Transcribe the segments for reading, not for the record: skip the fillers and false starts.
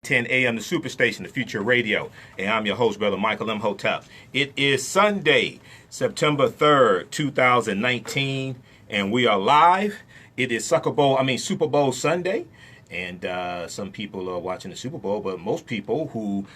10 a.m. the Superstation, the Future Radio. And I'm your host, Brother Michael Imhotep. It is Sunday, September 3rd, 2019, and we are live. It is Super Bowl Sunday. And some people are watching the Super Bowl, but most people who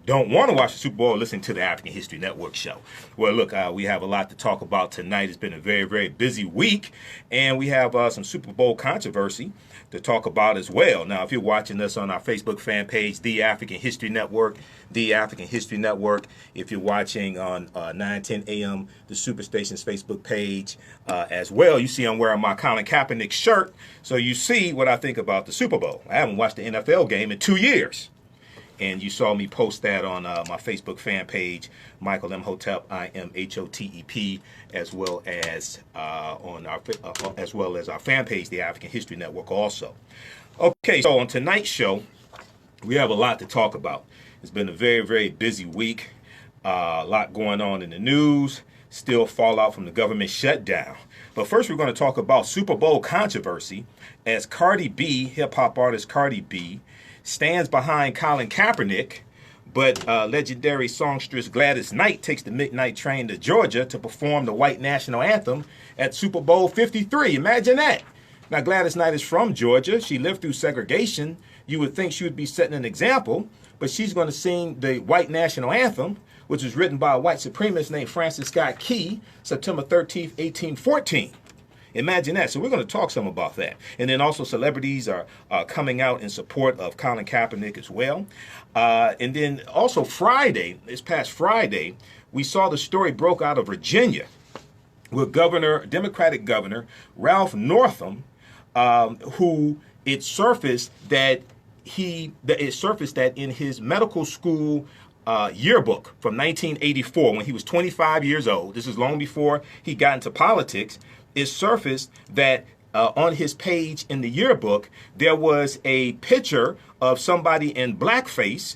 don't want to watch the Super Bowl are listening to the African History Network show. Well, look, we have a lot to talk about tonight. It's been a very, very busy week, and we have some Super Bowl controversy to talk about as well. Now, if you're watching us on our Facebook fan page, The African History Network, The African History Network. If you're watching on 9:10 a.m., the Superstation's Facebook page as well, you see I'm wearing my Colin Kaepernick shirt, so you see what I think about the Super Bowl. I haven't watched the NFL game in 2 years. And you saw me post that on my Facebook fan page, Michael Imhotep, IMHOTEP, as well as on our fan page, the African History Network, also. Okay, so on tonight's show, we have a lot to talk about. It's been a very, very busy week. A lot going on in the news. Still fallout from the government shutdown. But first, we're going to talk about Super Bowl controversy as Cardi B, hip hop artist Cardi B, stands behind Colin Kaepernick, but legendary songstress Gladys Knight takes the midnight train to Georgia to perform the white national anthem at Super Bowl 53. Imagine that. Now, Gladys Knight is from Georgia. She lived through segregation. You would think she would be setting an example, but she's going to sing the white national anthem, which was written by a white supremacist named Francis Scott Key, September 13th, 1814. Imagine that. So we're going to talk some about that. And then also celebrities are coming out in support of Colin Kaepernick as well. And then also this past Friday, we saw the story broke out of Virginia with Democratic Governor Ralph Northam, who it surfaced that in his medical school yearbook from 1984, when he was 25 years old, this is long before he got into politics, it surfaced that on his page in the yearbook, there was a picture of somebody in blackface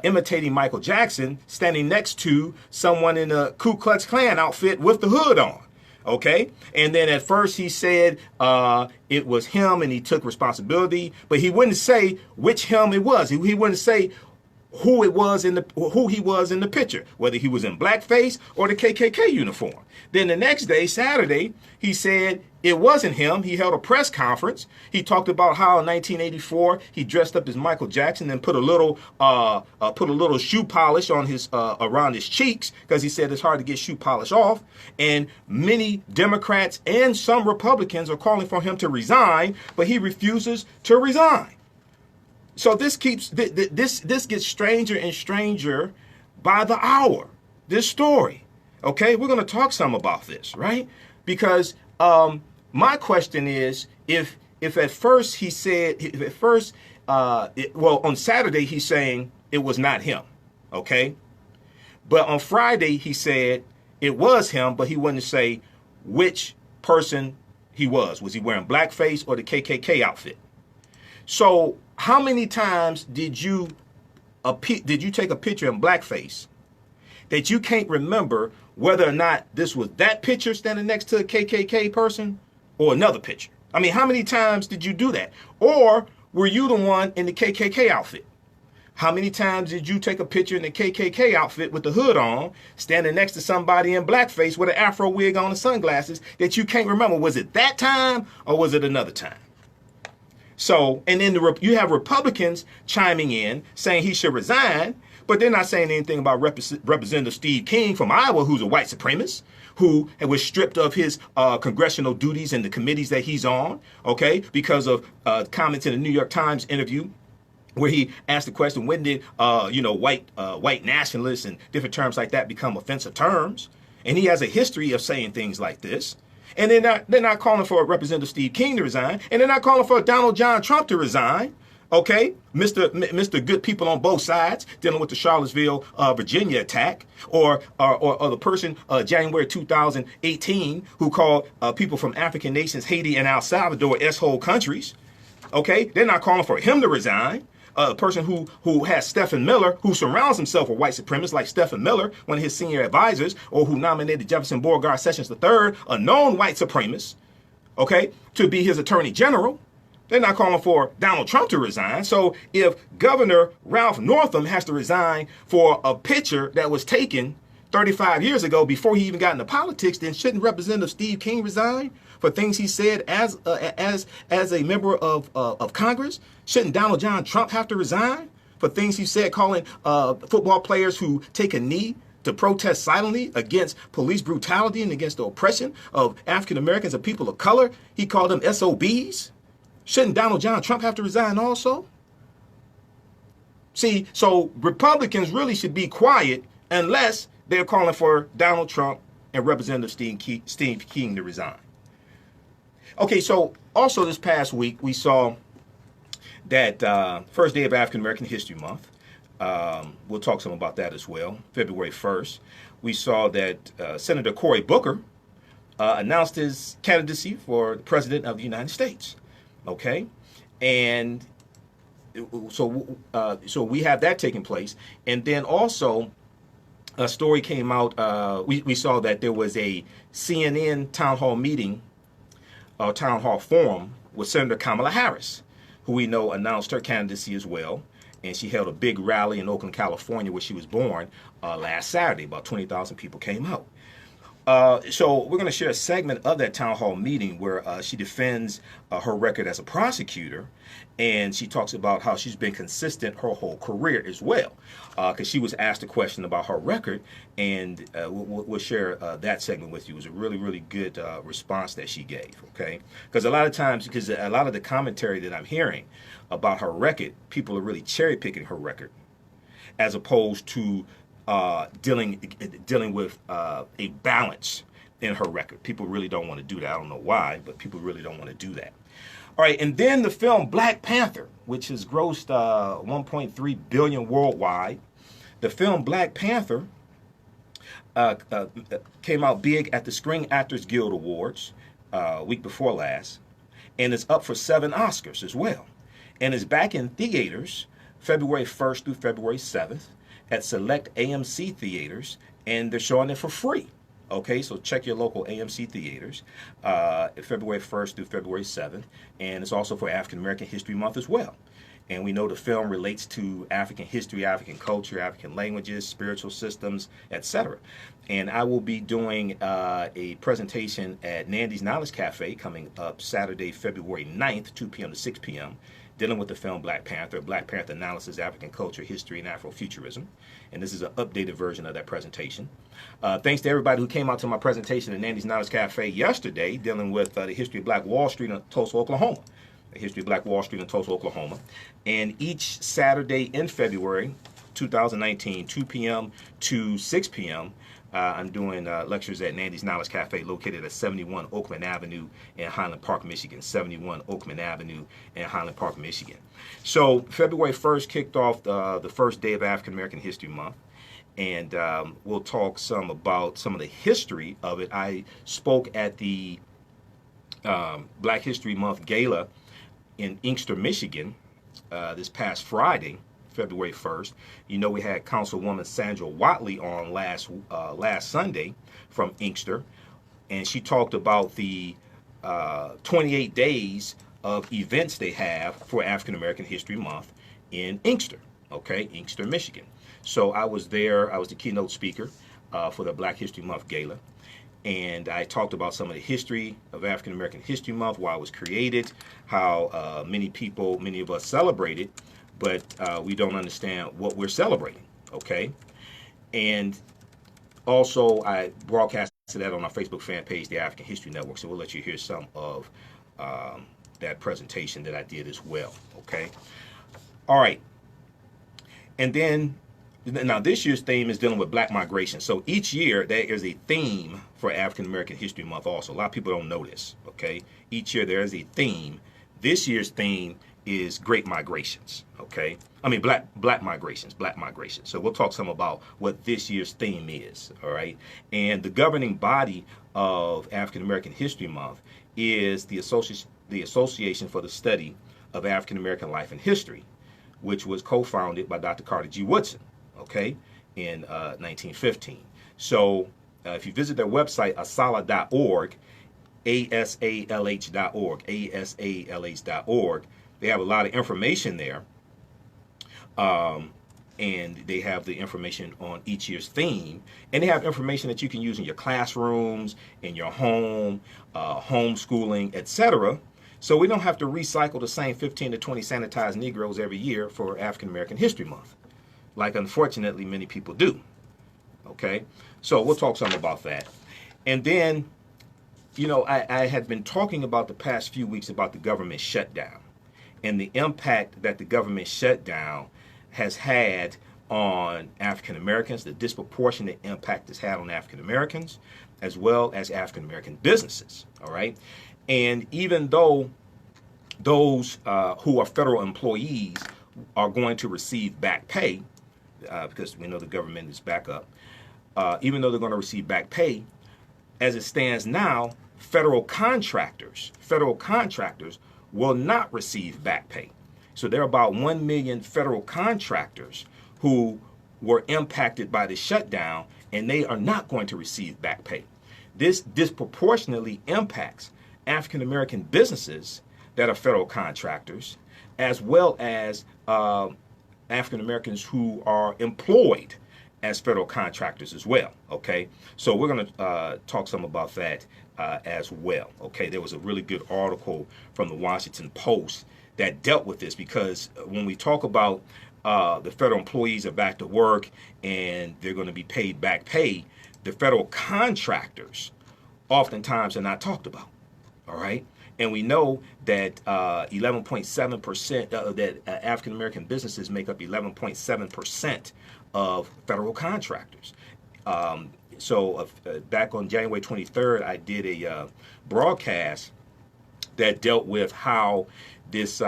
imitating Michael Jackson standing next to someone in a Ku Klux Klan outfit with the hood on. Okay. And then at first he said it was him and he took responsibility, but he wouldn't say which him it was. He wouldn't say who he was in the picture, whether he was in blackface or the KKK uniform. Then the next day, Saturday, he said it wasn't him. He held a press conference. He talked about how in 1984 he dressed up as Michael Jackson and put a little shoe polish on his around his cheeks, because he said it's hard to get shoe polish off. And many Democrats and some Republicans are calling for him to resign, but he refuses to resign. So this gets stranger and stranger by the hour, this story. Okay, we're going to talk some about this, right? Because my question is, if at first he said, on Saturday he's saying it was not him, okay? But on Friday he said it was him, but he wouldn't say which person he was. Was he wearing blackface or the KKK outfit? So how many times did you take a picture in blackface that you can't remember whether or not this was that picture standing next to a KKK person or another picture? I mean, how many times did you do that? Or were you the one in the KKK outfit? How many times did you take a picture in the KKK outfit with the hood on, standing next to somebody in blackface with an afro wig on and sunglasses that you can't remember? Was it that time or was it another time? So, and then you have Republicans chiming in saying he should resign, but they're not saying anything about Representative Steve King from Iowa, who's a white supremacist, who was stripped of his congressional duties and the committees that he's on, okay, because of comments in the New York Times interview where he asked the question, when did, white nationalists and different terms like that become offensive terms? And he has a history of saying things like this. And they're not calling for Representative Steve King to resign, and they're not calling for Donald John Trump to resign. Okay, Mr. Good people on both sides dealing with the Charlottesville, Virginia attack, or the person January 2018 who called people from African nations, Haiti and El Salvador, S-hole countries. Okay, they're not calling for him to resign. A person who has Stephen Miller, who surrounds himself with white supremacists like Stephen Miller, one of his senior advisors, or who nominated Jefferson Beauregard Sessions III, a known white supremacist, okay, to be his attorney general. They're not calling for Donald Trump to resign. So if Governor Ralph Northam has to resign for a picture that was taken 35 years ago before he even got into politics, then shouldn't Representative Steve King resign for things he said as a member of Congress? Shouldn't Donald John Trump have to resign for things he said calling football players who take a knee to protest silently against police brutality and against the oppression of African Americans and people of color? He called them SOBs. Shouldn't Donald John Trump have to resign also? See, so Republicans really should be quiet unless they're calling for Donald Trump and Representative Steve King to resign. Okay, so also this past week we saw that first day of African American History Month. We'll talk some about that as well. February 1st, we saw that Senator Cory Booker announced his candidacy for President of the United States. Okay, and so we have that taking place, and then also a story came out. We saw that there was a CNN town hall meeting, town hall forum with Senator Kamala Harris, who we know announced her candidacy as well. And she held a big rally in Oakland, California, where she was born last Saturday. About 20,000 people came out. So we're going to share a segment of that town hall meeting where she defends her record as a prosecutor, and she talks about how she's been consistent her whole career as well, because she was asked a question about her record, and we'll share that segment with you. It was a really, really good response that she gave, okay? Because a lot of times, because a lot of the commentary that I'm hearing about her record, people are really cherry-picking her record as opposed to dealing with a balance in her record. People really don't want to do that. I don't know why, but people really don't want to do that. All right, and then the film Black Panther, which has grossed 1.3 billion worldwide. The film Black Panther came out big at the Screen Actors Guild Awards week before last, and it's up for 7 Oscars as well, and is back in theaters February 1st through February 7th. At select AMC theaters, and they're showing it for free. Okay, so check your local AMC theaters, February 1st through February 7th, and it's also for African American History Month as well. And we know the film relates to African history, African culture, African languages, spiritual systems, etc. And I will be doing a presentation at Nandy's Knowledge Cafe coming up Saturday, February 9th, 2 p.m. to 6 p.m., dealing with the film Black Panther analysis, African culture, history, and Afrofuturism. And this is an updated version of that presentation. Thanks to everybody who came out to my presentation at Nandy's Knowledge Cafe yesterday, dealing with the history of Black Wall Street in Tulsa, Oklahoma. The history of Black Wall Street in Tulsa, Oklahoma. And each Saturday in February 2019, 2 p.m. to 6 p.m., I'm doing lectures at Nandy's Knowledge Cafe, located at 71 Oakland Avenue in Highland Park, Michigan. 71 Oakland Avenue in Highland Park, Michigan. So February 1st kicked off the first day of African American History Month, and we'll talk some about some of the history of it. I spoke at the Black History Month Gala in Inkster, Michigan, this past Friday, February 1st. You know, we had Councilwoman Sandra Watley on last Sunday from Inkster, and she talked about the 28 days of events they have for African American History Month in Inkster, okay, Inkster, Michigan. So I was there. I was the keynote speaker for the Black History Month Gala, and I talked about some of the history of African American History Month, why it was created, how many of us celebrate it, but we don't understand what we're celebrating, okay? And also, I broadcasted that on our Facebook fan page, the African History Network, so we'll let you hear some of that presentation that I did as well, okay? All right. And then, now this year's theme is dealing with Black migration. So each year, there is a theme for African American History Month also. A lot of people don't know this, okay? Each year, there is a theme. This year's theme is Great Migrations, okay? I mean, black migrations. So we'll talk some about what this year's theme is, all right? And the governing body of African American History Month is the Association for the Study of African American Life and History, which was co-founded by Dr. Carter G. Woodson, okay, in 1915. So if you visit their website, asala.org, asalh.org, asalh.org. They have a lot of information there. And they have the information on each year's theme, and they have information that you can use in your classrooms, in your home, homeschooling, etc. So we don't have to recycle the same 15 to 20 sanitized Negroes every year for African American History Month, like unfortunately many people do. Okay, so we'll talk some about that. And then, you know, I had been talking about the past few weeks about the government shutdown and the impact that the government shutdown has had on African Americans, the disproportionate impact it's had on African Americans, as well as African American businesses. All right. And even though those who are federal employees are going to receive back pay, because we know the government is back up, even though they're going to receive back pay, as it stands now, federal contractors will not receive back pay. So there are about 1 million federal contractors who were impacted by the shutdown, and they are not going to receive back pay. This disproportionately impacts African American businesses that are federal contractors, as well as African Americans who are employed as federal contractors as well. Okay, so we're going to talk some about that as well. Okay, there was a really good article from the Washington Post that dealt with this, because when we talk about the federal employees are back to work and they're going to be paid back pay, the federal contractors oftentimes are not talked about. All right. And we know that 11.7% that African American businesses make up 11.7% of federal contractors. So back on January 23rd, I did a broadcast that dealt with how this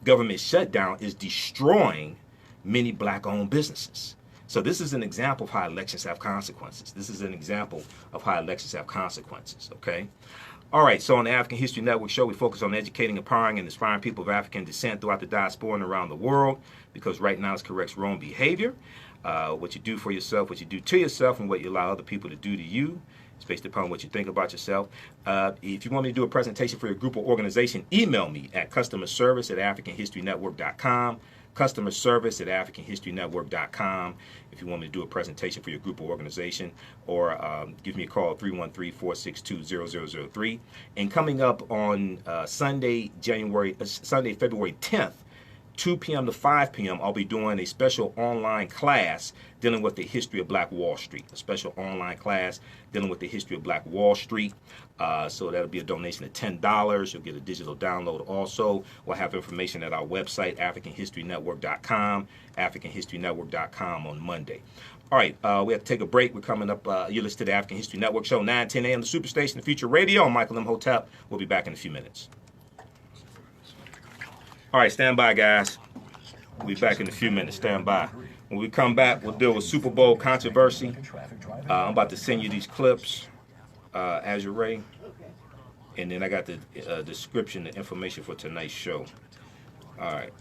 government shutdown is destroying many black-owned businesses. So this is an example of how elections have consequences. This is an example of how elections have consequences, okay? All right, so on the African History Network show, we focus on educating, empowering, and inspiring people of African descent throughout the diaspora and around the world, because right now it corrects wrong behavior. What you do for yourself, what you do to yourself, and what you allow other people to do to you. It's based upon what you think about yourself. If you want me to do a presentation for your group or organization, email me at customerservice@africanhistorynetwork.com. customerservice@africanhistorynetwork.com. If you want me to do a presentation for your group or organization, or give me a call, 313-462-0003. And coming up on Sunday, February 10th, 2 p.m. to 5 p.m., I'll be doing a special online class dealing with the history of Black Wall Street. A special online class dealing with the history of Black Wall Street. So that'll be a donation of $10. You'll get a digital download also. We'll have information at our website, AfricanHistoryNetwork.com, AfricanHistoryNetwork.com on Monday. All right, we have to take a break. We're coming up. You listen to the African History Network show, 9-10 a.m. the Superstation, the Future Radio. I'm Michael Imhotep. We'll be back in a few minutes. All right, stand by, guys. We'll be back in a few minutes. Stand by. When we come back, we'll deal with Super Bowl controversy. I'm about to send you these clips, Azure Ray. And then I got the description, the information for tonight's show. All right.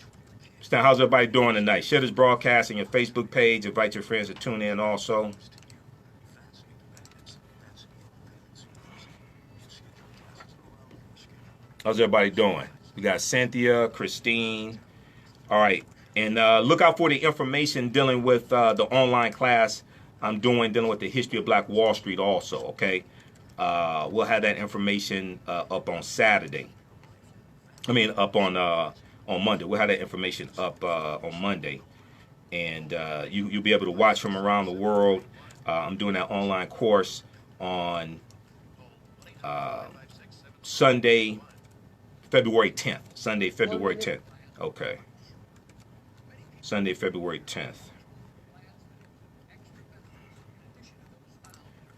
Stan, how's everybody doing tonight? Share this broadcast on your Facebook page. Invite your friends to tune in also. How's everybody doing? We got Cynthia, Christine. All right. And look out for the information dealing with the online class I'm dealing with the history of Black Wall Street also, okay? We'll have that information up on Saturday. Up on Monday. We'll have that information up on Monday. And you'll be able to watch from around the world. I'm doing that online course on Sunday, February 10th. Sunday, February 10th. Okay. Sunday, February 10th.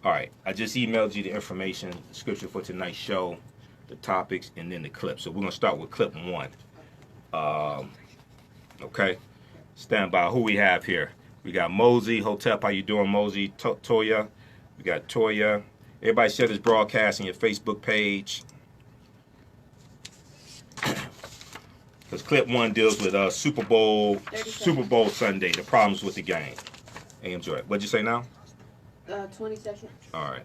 All right. I just emailed you the information, the scripture for tonight's show, the topics, and then the clip. So we're going to start with clip 1. Okay. Stand by. Who we have here? We got Mosey. Hotep, how you doing, Mosey? Toya. We got Toya. Everybody share this broadcast on your Facebook page. Because clip 1 deals with Super Bowl Sunday, the problems with the game. AM Joy. What'd you say now? 20 seconds. All right.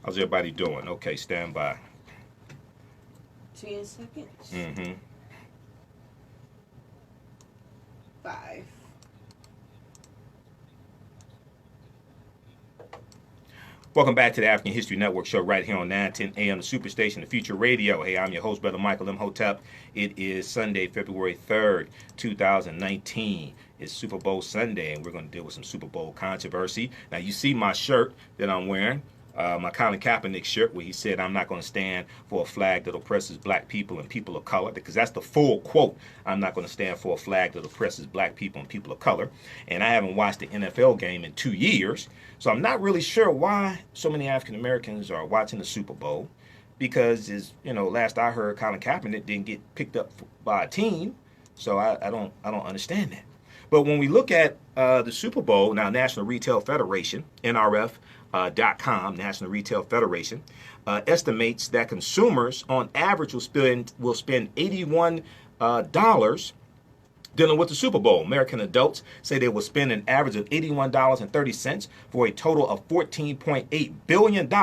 How's everybody doing? Okay, stand by. 10 seconds. Mm-hmm. 5. Welcome back to the African History Network show right here on 910 AM, the Superstation, the Future Radio. Hey, I'm your host, Brother Michael Imhotep. It is Sunday, February 3rd, 2019. It's Super Bowl Sunday, and we're going to deal with some Super Bowl controversy. Now, you see my shirt that I'm wearing, my Colin Kaepernick shirt, where he said, I'm not going to stand for a flag that oppresses black people and people of color, because that's the full quote. I'm not going to stand for a flag that oppresses black people and people of color. And I haven't watched the NFL game in 2 years, so I'm not really sure why so many African Americans are watching the Super Bowl, because, as you know, last I heard, Colin Kaepernick didn't get picked up by a team, so I don't understand that. But when we look at the Super Bowl, now National Retail Federation, NRF.com, National Retail Federation, estimates that consumers on average will spend $81 dealing with the Super Bowl. American adults say they will spend an average of $81.30 for a total of $14.8 billion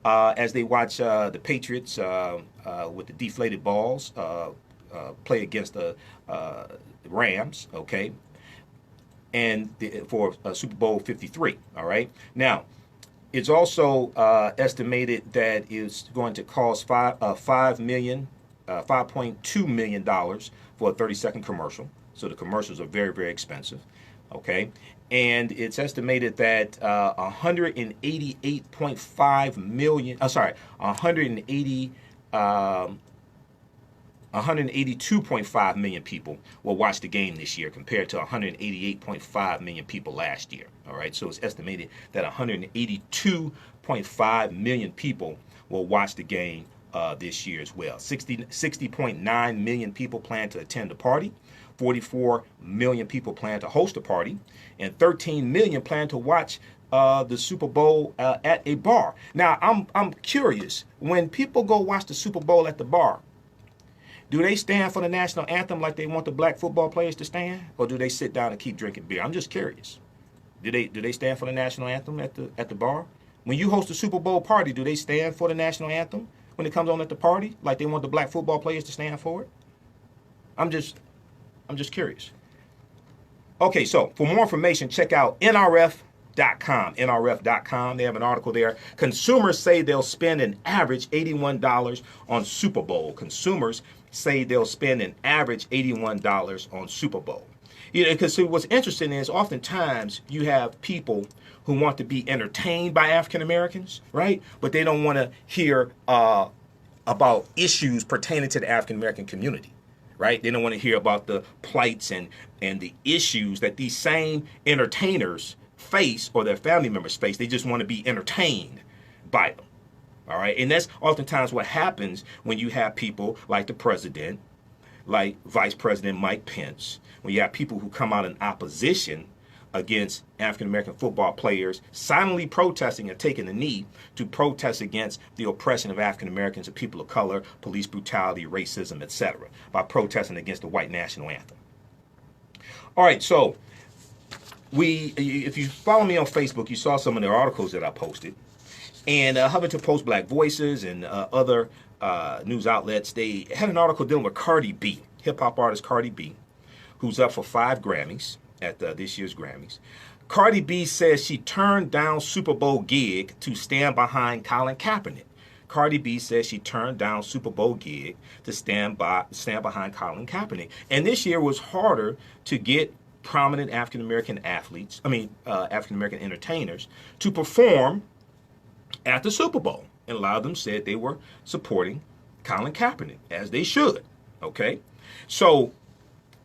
as they watch the Patriots with the deflated balls play against the Rams, okay? And for Super Bowl 53, all right? Now, it's also estimated that it's going to cost $5.2 million for a 30-second commercial. So the commercials are very, very expensive, okay? And it's estimated that 182.5 million people will watch the game this year compared to 188.5 million people last year. All right, so it's estimated that 182.5 million people will watch the game this year as well. 60.9 million people plan to attend the party. 44 million people plan to host a party, and 13 million plan to watch the Super Bowl at a bar. Now, I'm curious, when people go watch the Super Bowl at the bar, do they stand for the national anthem like they want the black football players to stand, or do they sit down and keep drinking beer? I'm just curious. Do they stand for the national anthem at the bar? When you host a Super Bowl party, do they stand for the national anthem when it comes on at the party like they want the black football players to stand for it? I'm just curious. Okay, so for more information, check out NRF.com. NRF.com. They have an article there. Consumers say they'll spend an average $81 on Super Bowl. Consumers say they'll spend an average $81 on Super Bowl. You know, because what's interesting is oftentimes you have people who want to be entertained by African Americans, right? But they don't want to hear about issues pertaining to the African American community, right? They don't want to hear about the plights and the issues that these same entertainers face or their family members face. They just want to be entertained by them. All right. And that's oftentimes what happens when you have people like the president, like Vice President Mike Pence, when you have people who come out in opposition against African American football players, silently protesting and taking the knee to protest against the oppression of African Americans and people of color, police brutality, racism, etc., by protesting against the white national anthem. All right. So if you follow me on Facebook, you saw some of the articles that I posted. And Huffington Post, Black Voices, and other news outlets, they had an article dealing with Cardi B, hip-hop artist Cardi B, who's up for 5 Grammys at this year's Grammys. Cardi B says she turned down Super Bowl gig to stand behind Colin Kaepernick. Cardi B says she turned down Super Bowl gig to stand behind Colin Kaepernick. And this year was harder to get prominent African-American African-American entertainers to perform at the Super Bowl. And a lot of them said they were supporting Colin Kaepernick, as they should. Okay? So,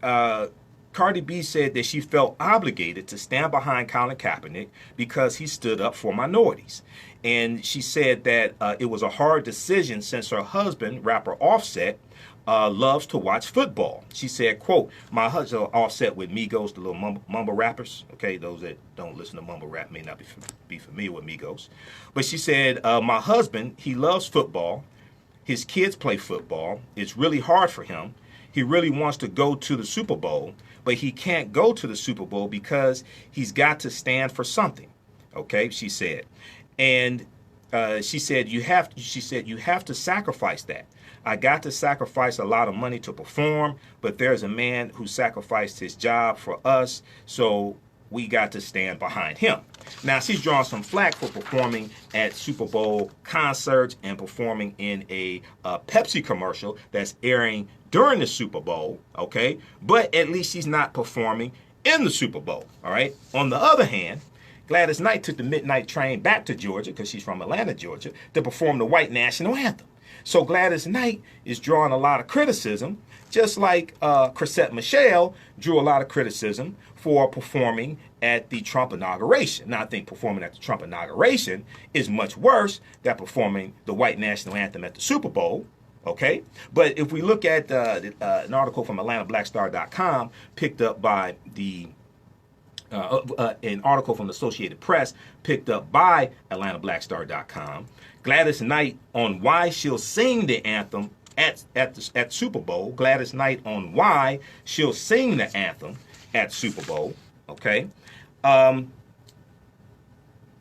Cardi B said that she felt obligated to stand behind Colin Kaepernick because he stood up for minorities. And she said that it was a hard decision since her husband, rapper Offset, loves to watch football. She said, quote, my husband, Offset with Migos, the little mumble rappers. Okay, those that don't listen to mumble rap may not be familiar with Migos. But she said, my husband, he loves football. His kids play football. It's really hard for him. He really wants to go to the Super Bowl, but he can't go to the Super Bowl because he's got to stand for something. Okay, she said. And she said you have to sacrifice that. I got to sacrifice a lot of money to perform, but there's a man who sacrificed his job for us, so we got to stand behind him. Now, she's drawn some flack for performing at Super Bowl concerts and performing in a Pepsi commercial that's airing during the Super Bowl, okay? But at least she's not performing in the Super Bowl, all right? On the other hand, Gladys Knight took the midnight train back to Georgia, because she's from Atlanta, Georgia, to perform the white national anthem. So Gladys Knight is drawing a lot of criticism, just like Chrisette Michele drew a lot of criticism for performing at the Trump inauguration. Now, I think performing at the Trump inauguration is much worse than performing the white national anthem at the Super Bowl, okay? But if we look at an article from AtlantaBlackStar.com picked up by the an article from the Associated Press picked up by AtlantaBlackStar.com, Gladys Knight on why she'll sing the anthem at Super Bowl. Gladys Knight on why she'll sing the anthem at Super Bowl. Okay, on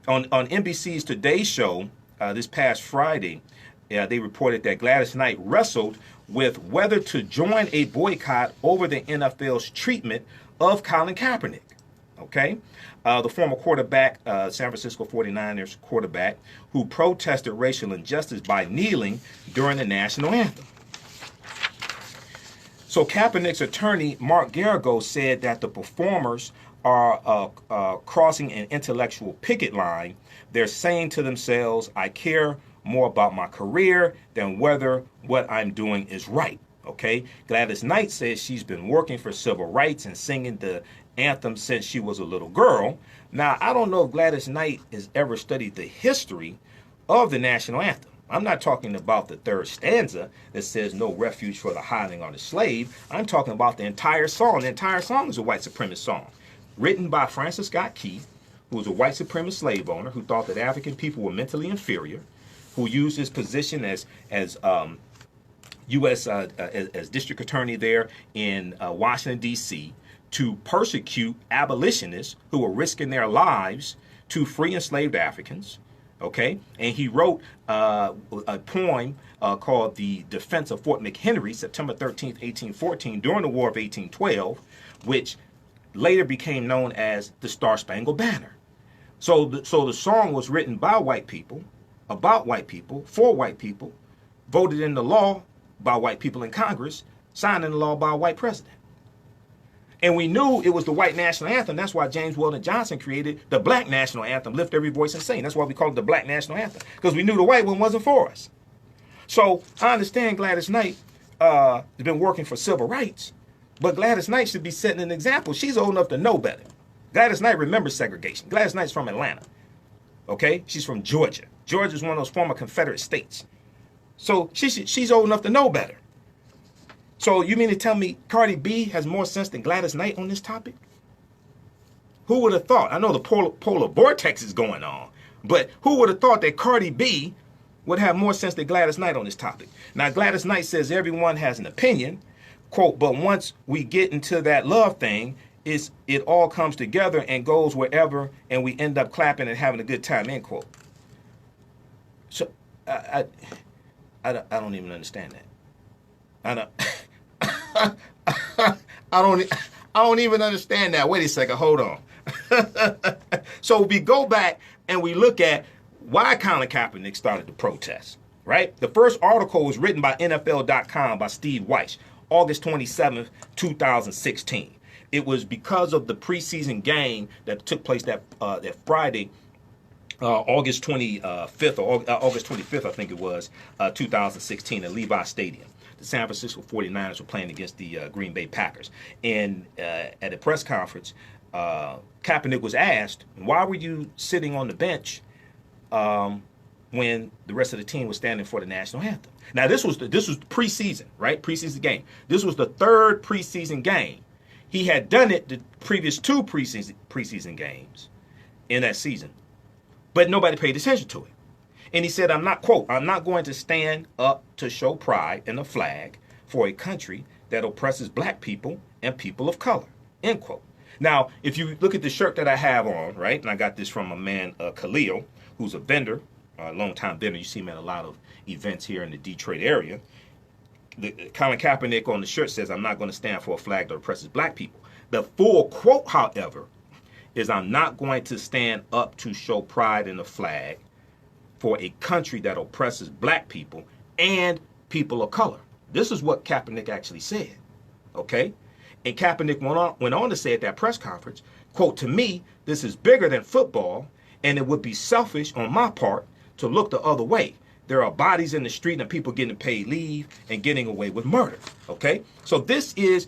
NBC's Today Show this past Friday, they reported that Gladys Knight wrestled with whether to join a boycott over the NFL's treatment of Colin Kaepernick. Okay, the former quarterback, San Francisco 49ers quarterback, who protested racial injustice by kneeling during the national anthem. So Kaepernick's attorney, Mark Garrigo, said that the performers are crossing an intellectual picket line. They're saying to themselves, I care more about my career than whether what I'm doing is right. Okay, Gladys Knight says she's been working for civil rights and singing the anthem since she was a little girl. Now, I don't know if Gladys Knight has ever studied the history of the national anthem. I'm not talking about the third stanza that says no refuge for the hireling or the slave. I'm talking about the entire song. The entire song is a white supremacist song, written by Francis Scott Key, who was a white supremacist slave owner who thought that African people were mentally inferior, who used his position as U.S. As district attorney there in Washington, D.C., to persecute abolitionists who were risking their lives to free enslaved Africans. Okay, and he wrote a poem called "The Defense of Fort McHenry," September 13th, 1814, during the War of 1812, which later became known as the Star-Spangled Banner. So the song was written by white people, about white people, for white people, voted into law by white people in Congress, signed into law by a white president. And we knew it was the white national anthem. That's why James Weldon Johnson created the black national anthem, Lift Every Voice and Sing. That's why we call it the black national anthem, because we knew the white one wasn't for us. So I understand Gladys Knight has been working for civil rights, but Gladys Knight should be setting an example. She's old enough to know better. Gladys Knight remembers segregation. Gladys Knight's from Atlanta. Okay? She's from Georgia. Georgia's one of those former Confederate states. So she's old enough to know better. So you mean to tell me Cardi B has more sense than Gladys Knight on this topic? Who would have thought? I know the polar vortex is going on, but who would have thought that Cardi B would have more sense than Gladys Knight on this topic? Now, Gladys Knight says everyone has an opinion, quote, but once we get into that love thing, it all comes together and goes wherever, and we end up clapping and having a good time, end quote. So I don't even understand that. I don't even understand that. Wait a second, hold on. So we go back and we look at why Colin Kaepernick started the protest, right? The first article was written by NFL.com by Steve Weiss, August 27th, 2016. It was because of the preseason game that took place that Friday, August 25th, or August 25th, I think it was, 2016 at Levi Stadium. The San Francisco 49ers were playing against the Green Bay Packers. And at a press conference, Kaepernick was asked, why were you sitting on the bench when the rest of the team was standing for the national anthem? Now, this was preseason, right? Preseason game. This was the third preseason game. He had done it the previous two preseason games in that season, but nobody paid attention to it. And he said, I'm not going to stand up to show pride in a flag for a country that oppresses black people and people of color, end quote. Now, if you look at the shirt that I have on, right, and I got this from a man, Khalil, who's a vendor longtime veteran. You see him at a lot of events here in the Detroit area. Colin Kaepernick on the shirt says, "I'm not going to stand for a flag that oppresses black people." The full quote, however, is, "I'm not going to stand up to show pride in the flag for a country that oppresses black people and people of color." This is what Kaepernick actually said, okay? And Kaepernick went on to say at that press conference, quote, "To me, this is bigger than football, and it would be selfish on my part to look the other way. There are bodies in the street and people getting paid leave and getting away with murder," okay? So this is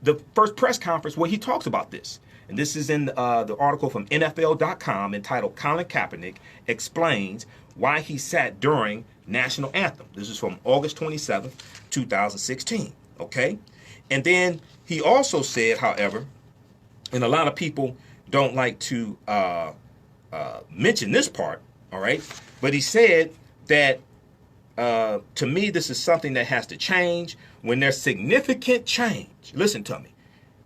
the first press conference where he talks about this. And this is in the article from NFL.com entitled "Colin Kaepernick Explains Why He Sat During National Anthem." This is from August 27th, 2016, okay? And then he also said, however, and a lot of people don't like to mention this part, all right? But he said that, to me, this is something that has to change when there's significant change. Listen to me.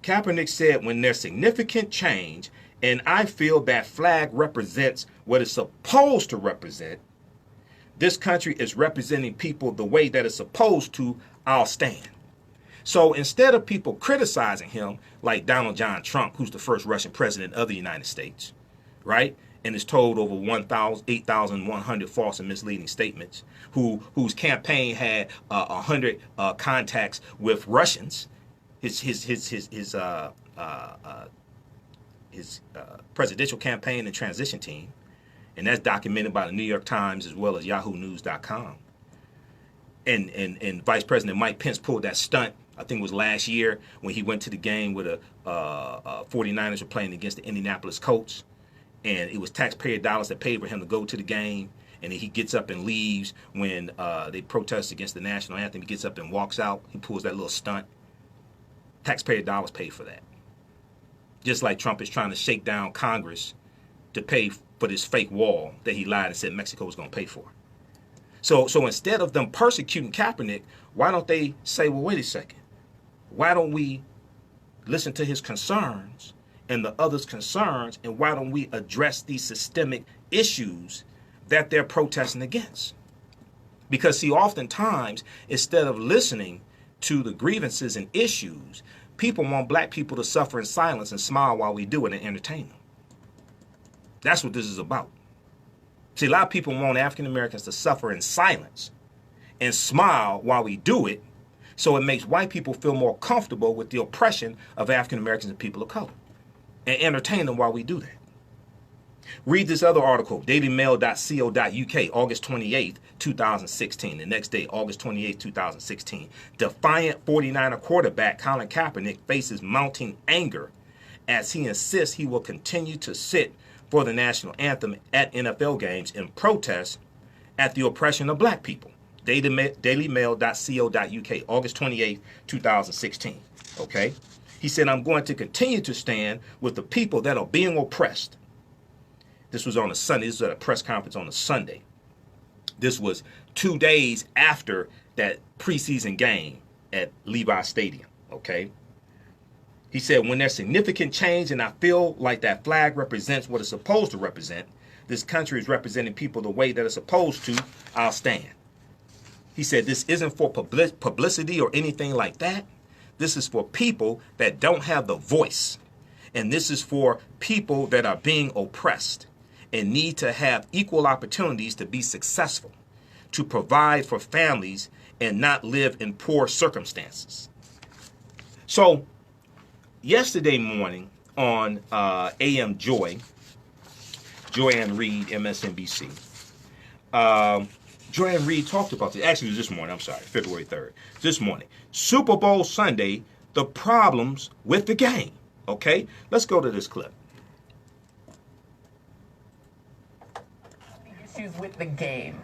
Kaepernick said, "When there's significant change, and I feel that flag represents what it's supposed to represent, this country is representing people the way that it's supposed to, I'll stand." So instead of people criticizing him like Donald John Trump, who's the first Russian president of the United States, right, and is told over 8,100 false and misleading statements, whose campaign had 100 contacts with Russians, his presidential campaign and transition team, and that's documented by the New York Times as well as YahooNews.com. And Vice President Mike Pence pulled that stunt, I think it was last year, when he went to the game with 49ers were playing against the Indianapolis Colts, and it was taxpayer dollars that paid for him to go to the game, and then he gets up and leaves when they protest against the National Anthem. He gets up and walks out. He pulls that little stunt. Taxpayer dollars paid for that. Just like Trump is trying to shake down Congress to pay for this fake wall that he lied and said Mexico was going to pay for. So instead of them persecuting Kaepernick, why don't they say, well, wait a second. Why don't we listen to his concerns and the others' concerns, and why don't we address these systemic issues that they're protesting against? Because, see, oftentimes, instead of listening to the grievances and issues, people want black people to suffer in silence and smile while we do it and entertain them. That's what this is about. See, a lot of people want African Americans to suffer in silence and smile while we do it, so it makes white people feel more comfortable with the oppression of African Americans and people of color, and entertain them while we do that. Read this other article, dailymail.co.uk, August 28th, 2016. The next day, August 28th, 2016. Defiant 49er quarterback Colin Kaepernick faces mounting anger as he insists he will continue to sit for the national anthem at NFL games in protest at the oppression of black people. Dailymail.co.uk, August 28th, 2016. Okay? He said, "I'm going to continue to stand with the people that are being oppressed." This was on a Sunday. This was at a press conference on a Sunday. This was 2 days after that preseason game at Levi Stadium. Okay? He said, "When there's significant change and I feel like that flag represents what it's supposed to represent, this country is representing people the way that it's supposed to, I'll stand." He said, "This isn't for publicity or anything like that. This is for people that don't have the voice. And this is for people that are being oppressed and need to have equal opportunities to be successful, to provide for families and not live in poor circumstances." So yesterday morning on AM Joy, Joanne Reed, MSNBC, Joanne Reed talked about this. Actually, it was this morning. I'm sorry, February 3rd. This morning. Super Bowl Sunday, the problems with the game. Okay? Let's go to this clip. Issues with the game.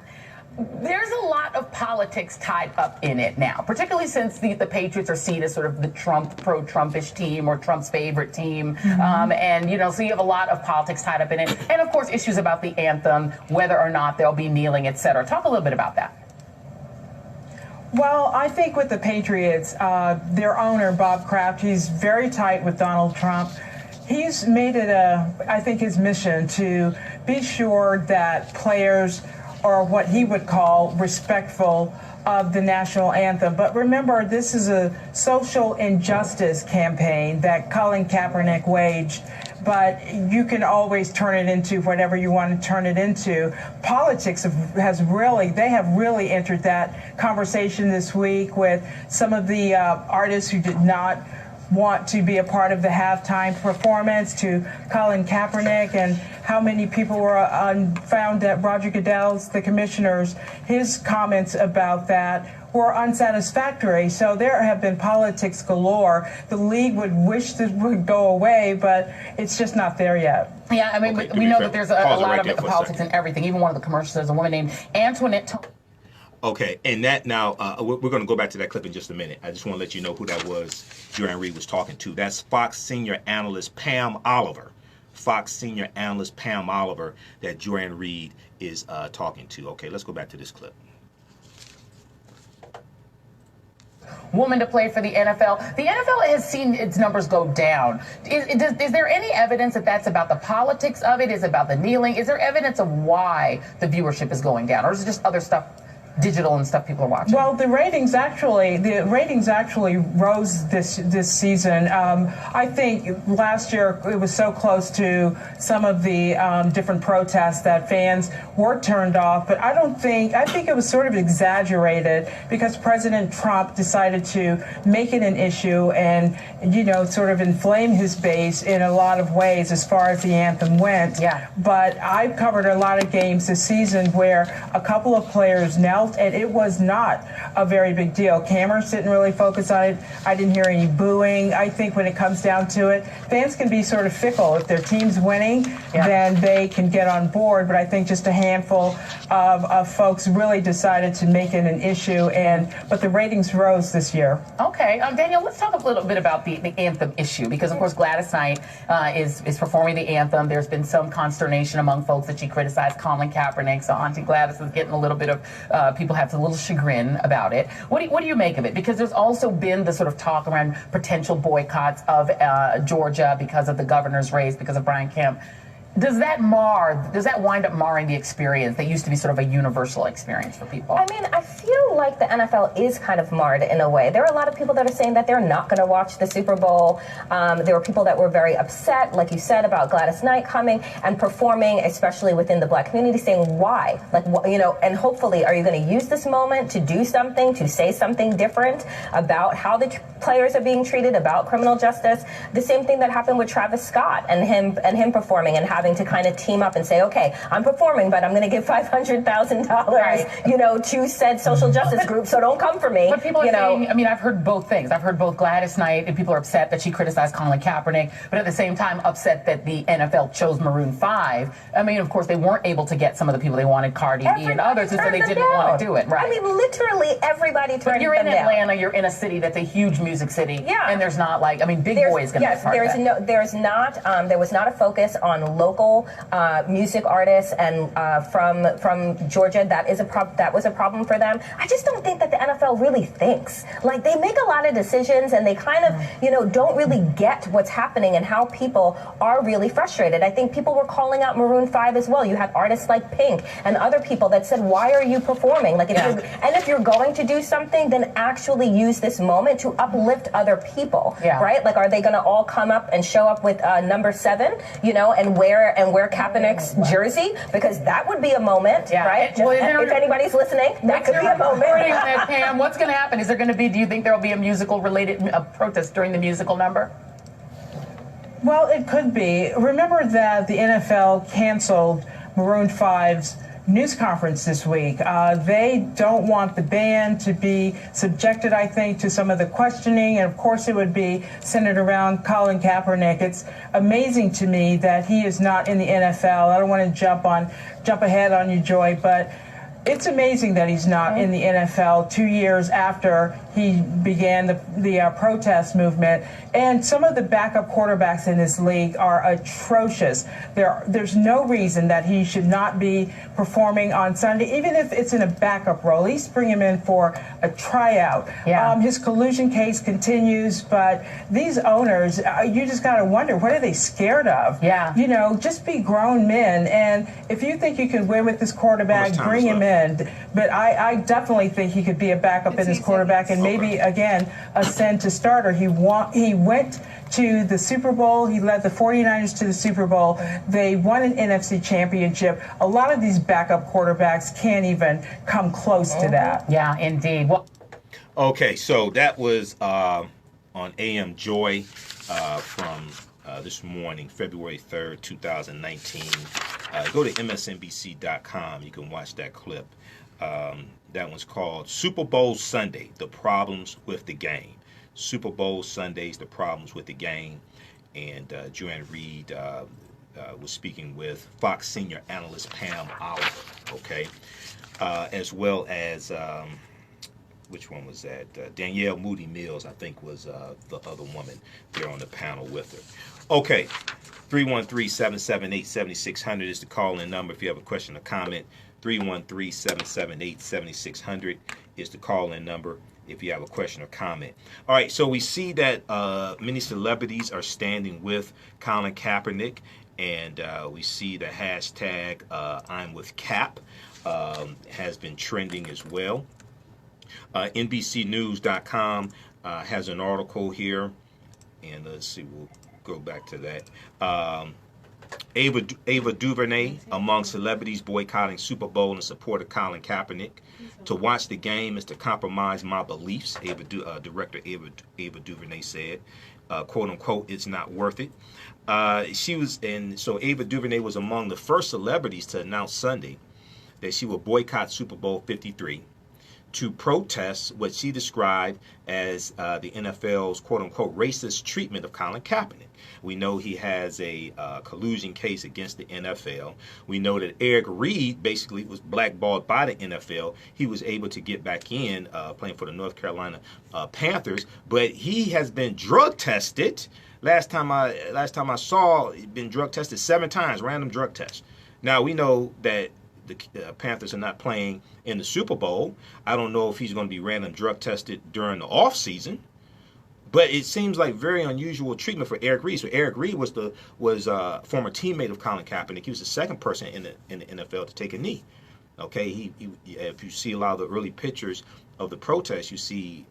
There's a lot of politics tied up in it now, particularly since the Patriots are seen as sort of the pro-Trumpish team or Trump's favorite team. And, you know, so you have a lot of politics tied up in it. And, of course, issues about the anthem, whether or not they'll be kneeling, et cetera. Talk a little bit about that. Well, I think with the Patriots, their owner, Bob Kraft, he's very tight with Donald Trump. he's made it I think his mission to be sure that players are what he would call respectful of the national anthem. But remember, this is a social injustice campaign that Colin Kaepernick waged. But you can always turn it into whatever you want to turn it into. Politics have really entered that conversation this week with some of the artists who did not want to be a part of the halftime performance, to Colin Kaepernick, and how many people were found that Roger Goodell's, the commissioner's, his comments about that were unsatisfactory. So there have been politics galore. The league would wish this would go away, but it's just not there yet. Yeah, I mean, okay, we know that there's a lot of politics and everything. Even one of the commercials, there's a woman named Antoinette. Okay, and that now, we're going to go back to that clip in just a minute. I just want to let you know who that was Joanne Reed was talking to. That's Fox senior analyst Pam Oliver. Fox senior analyst Pam Oliver that Joanne Reed is talking to. Okay, let's go back to this clip. Woman to play for the NFL. The NFL has seen its numbers go down. Is there any evidence that that's about the politics of it? Is it about the kneeling? Is there evidence of why the viewership is going down? Or is it just other stuff, digital and stuff people are watching? Well, the ratings actually rose this season. I think last year it was so close to some of the different protests that fans were turned off. But I think it was sort of exaggerated because President Trump decided to make it an issue and, sort of inflame his base in a lot of ways as far as the anthem went. Yeah. But I've covered a lot of games this season where a couple of players knelt, and it was not a very big deal. Cameras didn't really focus on it. I didn't hear any booing. I think when it comes down to it, fans can be sort of fickle. If their team's winning, then they can get on board. But I think just a handful of folks really decided to make it an issue, but the ratings rose this year. Okay, Daniel, let's talk a little bit about the anthem issue, because of course Gladys Knight is performing the anthem. There's been some consternation among folks that she criticized Colin Kaepernick, so Auntie Gladys is getting a little bit of people have a little chagrin about it. What do you make of it? Because there's also been the sort of talk around potential boycotts of Georgia because of the governor's race, because of Brian Kemp. Does that wind up marring the experience that used to be sort of a universal experience for people? I mean, I feel like the NFL is kind of marred in a way. There are a lot of people that are saying that they're not going to watch the Super Bowl. There were people that were very upset, like you said, about Gladys Knight coming and performing, especially within the Black community, saying why? And hopefully, are you going to use this moment to do something, to say something different about how the players are being treated, about criminal justice? The same thing that happened with Travis Scott and him performing and having to kind of team up and say, okay, I'm performing, but I'm going to give $500,000, to said social justice group, so don't come for me. But people are saying, I mean, I've heard both things. I've heard both Gladys Knight, and people are upset that she criticized Colin Kaepernick, but at the same time upset that the NFL chose Maroon 5. I mean, of course, they weren't able to get some of the people they wanted, Cardi B and others, and so they didn't want to do it. Right. I mean, literally everybody turned them down. But you're in Atlanta, you're in a city that's a huge music city, and there's not Big Boy is going to be part of that. There was not a focus on local music artists, and from Georgia, that was a problem for them. I just don't think that the NFL really thinks. Like, they make a lot of decisions, and they kind of, don't really get what's happening and how people are really frustrated. I think people were calling out Maroon 5 as well. You had artists like Pink and other people that said, why are you performing? Like, if you're going to do something, then actually use this moment to uplift other people, right? Like, are they going to all come up and show up with number 7, and wear Kaepernick's jersey? Because that would be a moment, right? Well, if anybody's listening, that could be a moment. Pam, what's going to happen? Is there going to be? Do you think there will be a musical-related protest during the musical number? Well, it could be. Remember that the NFL canceled Maroon 5's news conference this week. They don't want the band to be subjected, I think, to some of the questioning, and of course it would be centered around Colin Kaepernick. It's amazing to me that he is not in the NFL. I don't want to jump ahead on you, Joy, but It's amazing that he's not in the NFL 2 years after he began the protest movement. And some of the backup quarterbacks in this league are atrocious. There's no reason that he should not be performing on Sunday, even if it's in a backup role. At least bring him in for a tryout. Yeah. His collusion case continues, but these owners, you just got to wonder, what are they scared of? Yeah. You know, just be grown men. And if you think you can win with this quarterback, bring him in. But I definitely think he could be a backup in this quarterback and maybe, again, ascend to starter. He went to the Super Bowl. He led the 49ers to the Super Bowl. They won an NFC championship. A lot of these backup quarterbacks can't even come close to that. Yeah, indeed. Well, okay, so that was on AM Joy from this morning, February 3rd, 2019. Go to msnbc.com. You can watch that clip. That one's called Super Bowl Sunday, The Problems with the Game. Super Bowl Sundays, The Problems with the Game. And Joanne Reed was speaking with Fox senior analyst Pam Oliver, okay? As well as, which one was that? Danielle Moody Mills, I think, was the other woman there on the panel with her. Okay, 313-778-7600 is the call-in number if you have a question or comment. 313-778-7600 is the call-in number if you have a question or comment. All right, so we see that many celebrities are standing with Colin Kaepernick, and we see the hashtag I'm with Cap has been trending as well. NBCnews.com has an article here, and let's see, we'll go back to that. Ava DuVernay among celebrities boycotting Super Bowl in support of Colin Kaepernick. To watch the game is to compromise my beliefs, director Ava DuVernay said. Quote unquote, it's not worth it. So Ava DuVernay was among the first celebrities to announce Sunday that she will boycott Super Bowl 53 to protest what she described as the NFL's quote unquote racist treatment of Colin Kaepernick. We know he has a collusion case against the NFL. We know that Eric Reed basically was blackballed by the NFL. He was able to get back in playing for the North Carolina Panthers, but he has been drug tested. Last time I saw, he'd been drug tested 7 times, random drug tests. Now we know that the Panthers are not playing in the Super Bowl. I don't know if he's going to be random drug tested during the off season. But it seems like very unusual treatment for Eric Reed. So Eric Reed was a former teammate of Colin Kaepernick. He was the second person in the NFL to take a knee. Okay, he if you see a lot of the early pictures of the protest, you see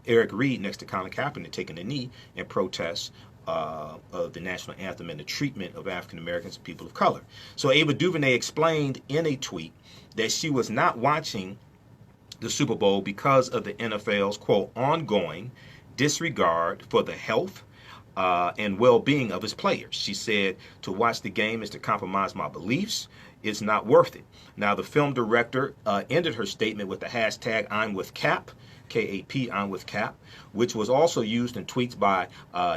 Eric Reed next to Colin Kaepernick taking a knee in protest of the National Anthem and the treatment of African Americans and people of color. So Ava DuVernay explained in a tweet that she was not watching the Super Bowl because of the NFL's, quote, ongoing disregard for the health and well-being of its players. She said, to watch the game is to compromise my beliefs. It's not worth it. Now, the film director ended her statement with the hashtag I'm with Cap, K-A-P, I'm with Cap, which was also used in tweets by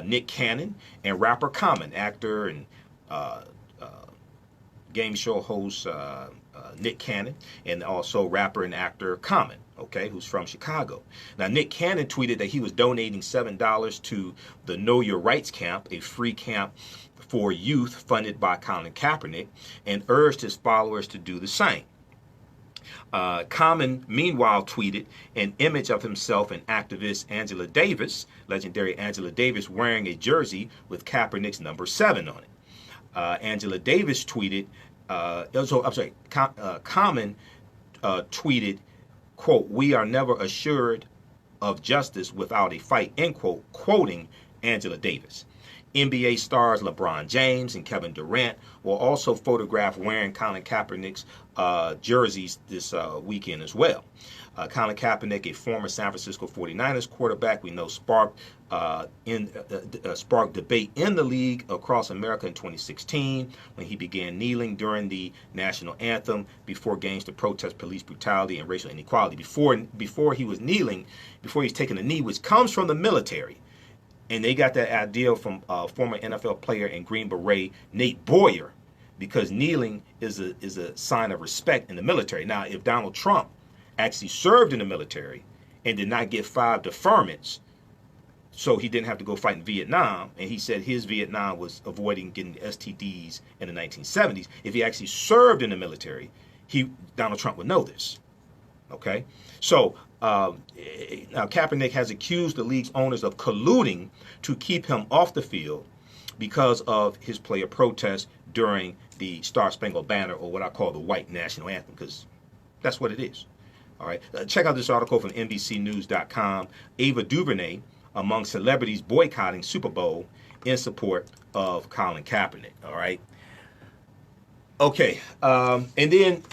Nick Cannon and rapper Common, actor and game show host Nick Cannon, and also rapper and actor Common, okay, who's from Chicago. Now, Nick Cannon tweeted that he was donating $7 to the Know Your Rights Camp, a free camp for youth funded by Colin Kaepernick, and urged his followers to do the same. Common, meanwhile, tweeted an image of himself and activist Angela Davis, legendary Angela Davis, wearing a jersey with Kaepernick's number 7 on it. Angela Davis tweeted, Common tweeted, quote, we are never assured of justice without a fight, end quote, quoting Angela Davis. NBA stars LeBron James and Kevin Durant were also photographed wearing Colin Kaepernick's jerseys this weekend as well. Colin Kaepernick, a former San Francisco 49ers quarterback, we know sparked debate in the league across America in 2016 when he began kneeling during the National Anthem before games to protest police brutality and racial inequality. Before he was kneeling, before he's taking a knee, which comes from the military. And they got that idea from former NFL player and Green Beret Nate Boyer because kneeling is a sign of respect in the military. Now, if Donald Trump actually served in the military and did not get 5 deferments, so he didn't have to go fight in Vietnam, and he said his Vietnam was avoiding getting STDs in the 1970s. If he actually served in the military, Donald Trump would know this. Okay, so now Kaepernick has accused the league's owners of colluding to keep him off the field because of his player protest during the Star Spangled Banner, or what I call the white national anthem, because that's what it is. All right, check out this article from NBCnews.com. Ava DuVernay among celebrities boycotting Super Bowl in support of Colin Kaepernick. All right. Okay, and then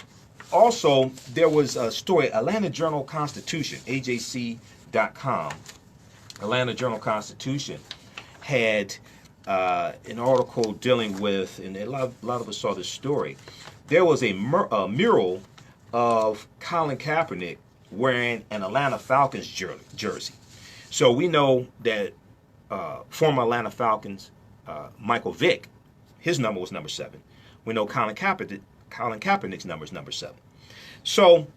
also there was a story, Atlanta Journal-Constitution, AJC.com. Atlanta Journal-Constitution had an article dealing with, and a lot of us saw this story. There was a mural of Colin Kaepernick wearing an Atlanta Falcons jersey. So we know that former Atlanta Falcons, Michael Vick, his number was number 7. We know Colin Kaepernick's number is number 7. So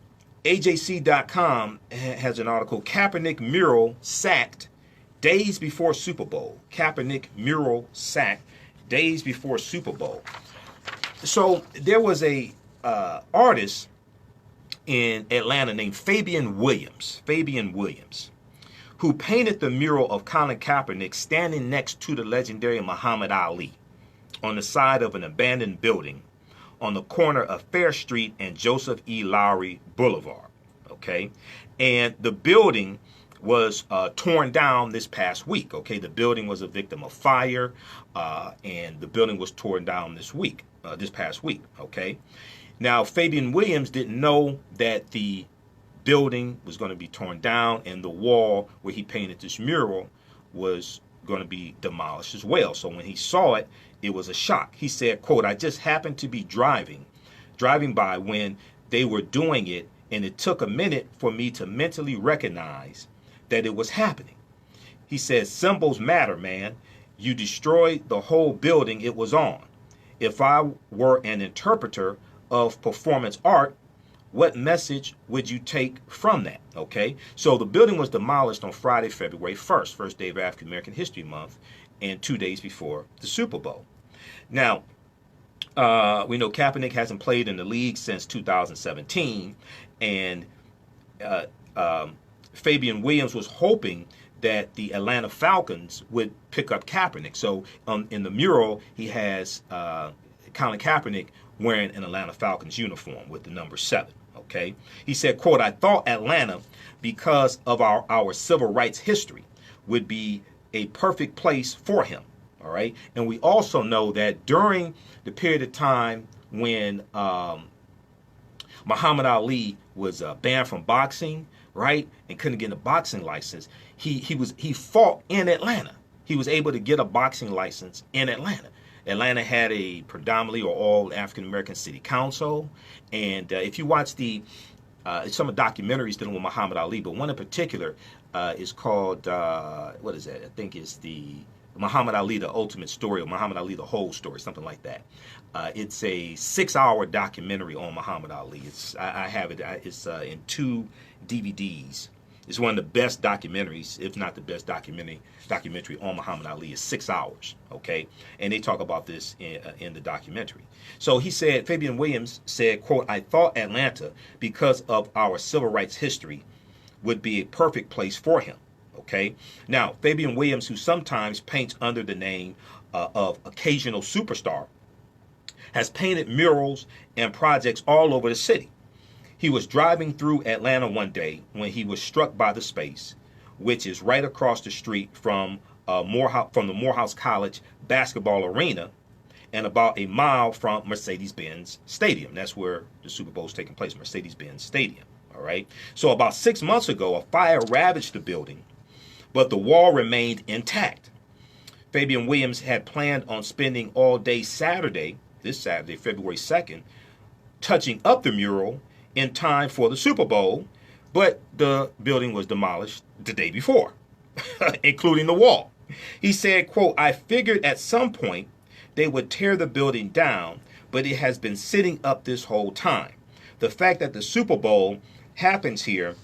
AJC.com has an article, Kaepernick mural sacked days before Super Bowl. Kaepernick mural sacked days before Super Bowl. So there was a artist in Atlanta named Fabian Williams, who painted the mural of Colin Kaepernick standing next to the legendary Muhammad Ali on the side of an abandoned building on the corner of Fair Street and Joseph E. Lowry Boulevard. Okay, and the building was torn down this past week. Okay, the building was a victim of fire, and the building was torn down this past week. Okay, now Fabian Williams didn't know that the building was going to be torn down and the wall where he painted this mural was going to be demolished as well. So when he saw it, it was a shock. He said, quote, I just happened to be driving by when they were doing it, and it took a minute for me to mentally recognize that it was happening. He says, symbols matter, man. You destroyed the whole building it was on. If I were an interpreter of performance art, what message would you take from that? Okay, so the building was demolished on Friday, February 1st, first day of African American History Month, and 2 days before the Super Bowl. Now, we know Kaepernick hasn't played in the league since 2017, and Fabian Williams was hoping that the Atlanta Falcons would pick up Kaepernick. So in the mural, he has Colin Kaepernick wearing an Atlanta Falcons uniform with the number 7. Okay, he said, quote, I thought Atlanta, because of our civil rights history, would be a perfect place for him. All right, and we also know that during the period of time when Muhammad Ali was banned from boxing, right, and couldn't get a boxing license, he fought in Atlanta. He was able to get a boxing license in Atlanta. Atlanta had a predominantly or all African American city council, and if you watch some of the documentaries dealing with Muhammad Ali, but one in particular is called what is that? I think it's the Muhammad Ali: The Ultimate Story, or Muhammad Ali: The Whole Story, something like that. It's a 6-hour documentary on Muhammad Ali. I have it. It's in 2 DVDs. It's one of the best documentaries, if not the best documentary on Muhammad Ali. Is 6 hours, okay? And they talk about this in the documentary. So he said, Fabian Williams said, quote, I thought Atlanta, because of our civil rights history, would be a perfect place for him, okay? Now, Fabian Williams, who sometimes paints under the name of Occasional Superstar, has painted murals and projects all over the city. He was driving through Atlanta one day when he was struck by the space, which is right across the street from the Morehouse College basketball arena and about a mile from Mercedes-Benz Stadium. That's where the Super Bowl is taking place, Mercedes-Benz Stadium. All right. So about 6 months ago, a fire ravaged the building, but the wall remained intact. Fabian Williams had planned on spending all day Saturday, this Saturday, February 2nd, touching up the mural in time for the Super Bowl, but the building was demolished the day before, including the wall. He said, quote, I figured at some point they would tear the building down, but it has been sitting up this whole time. The fact that the Super Bowl happens here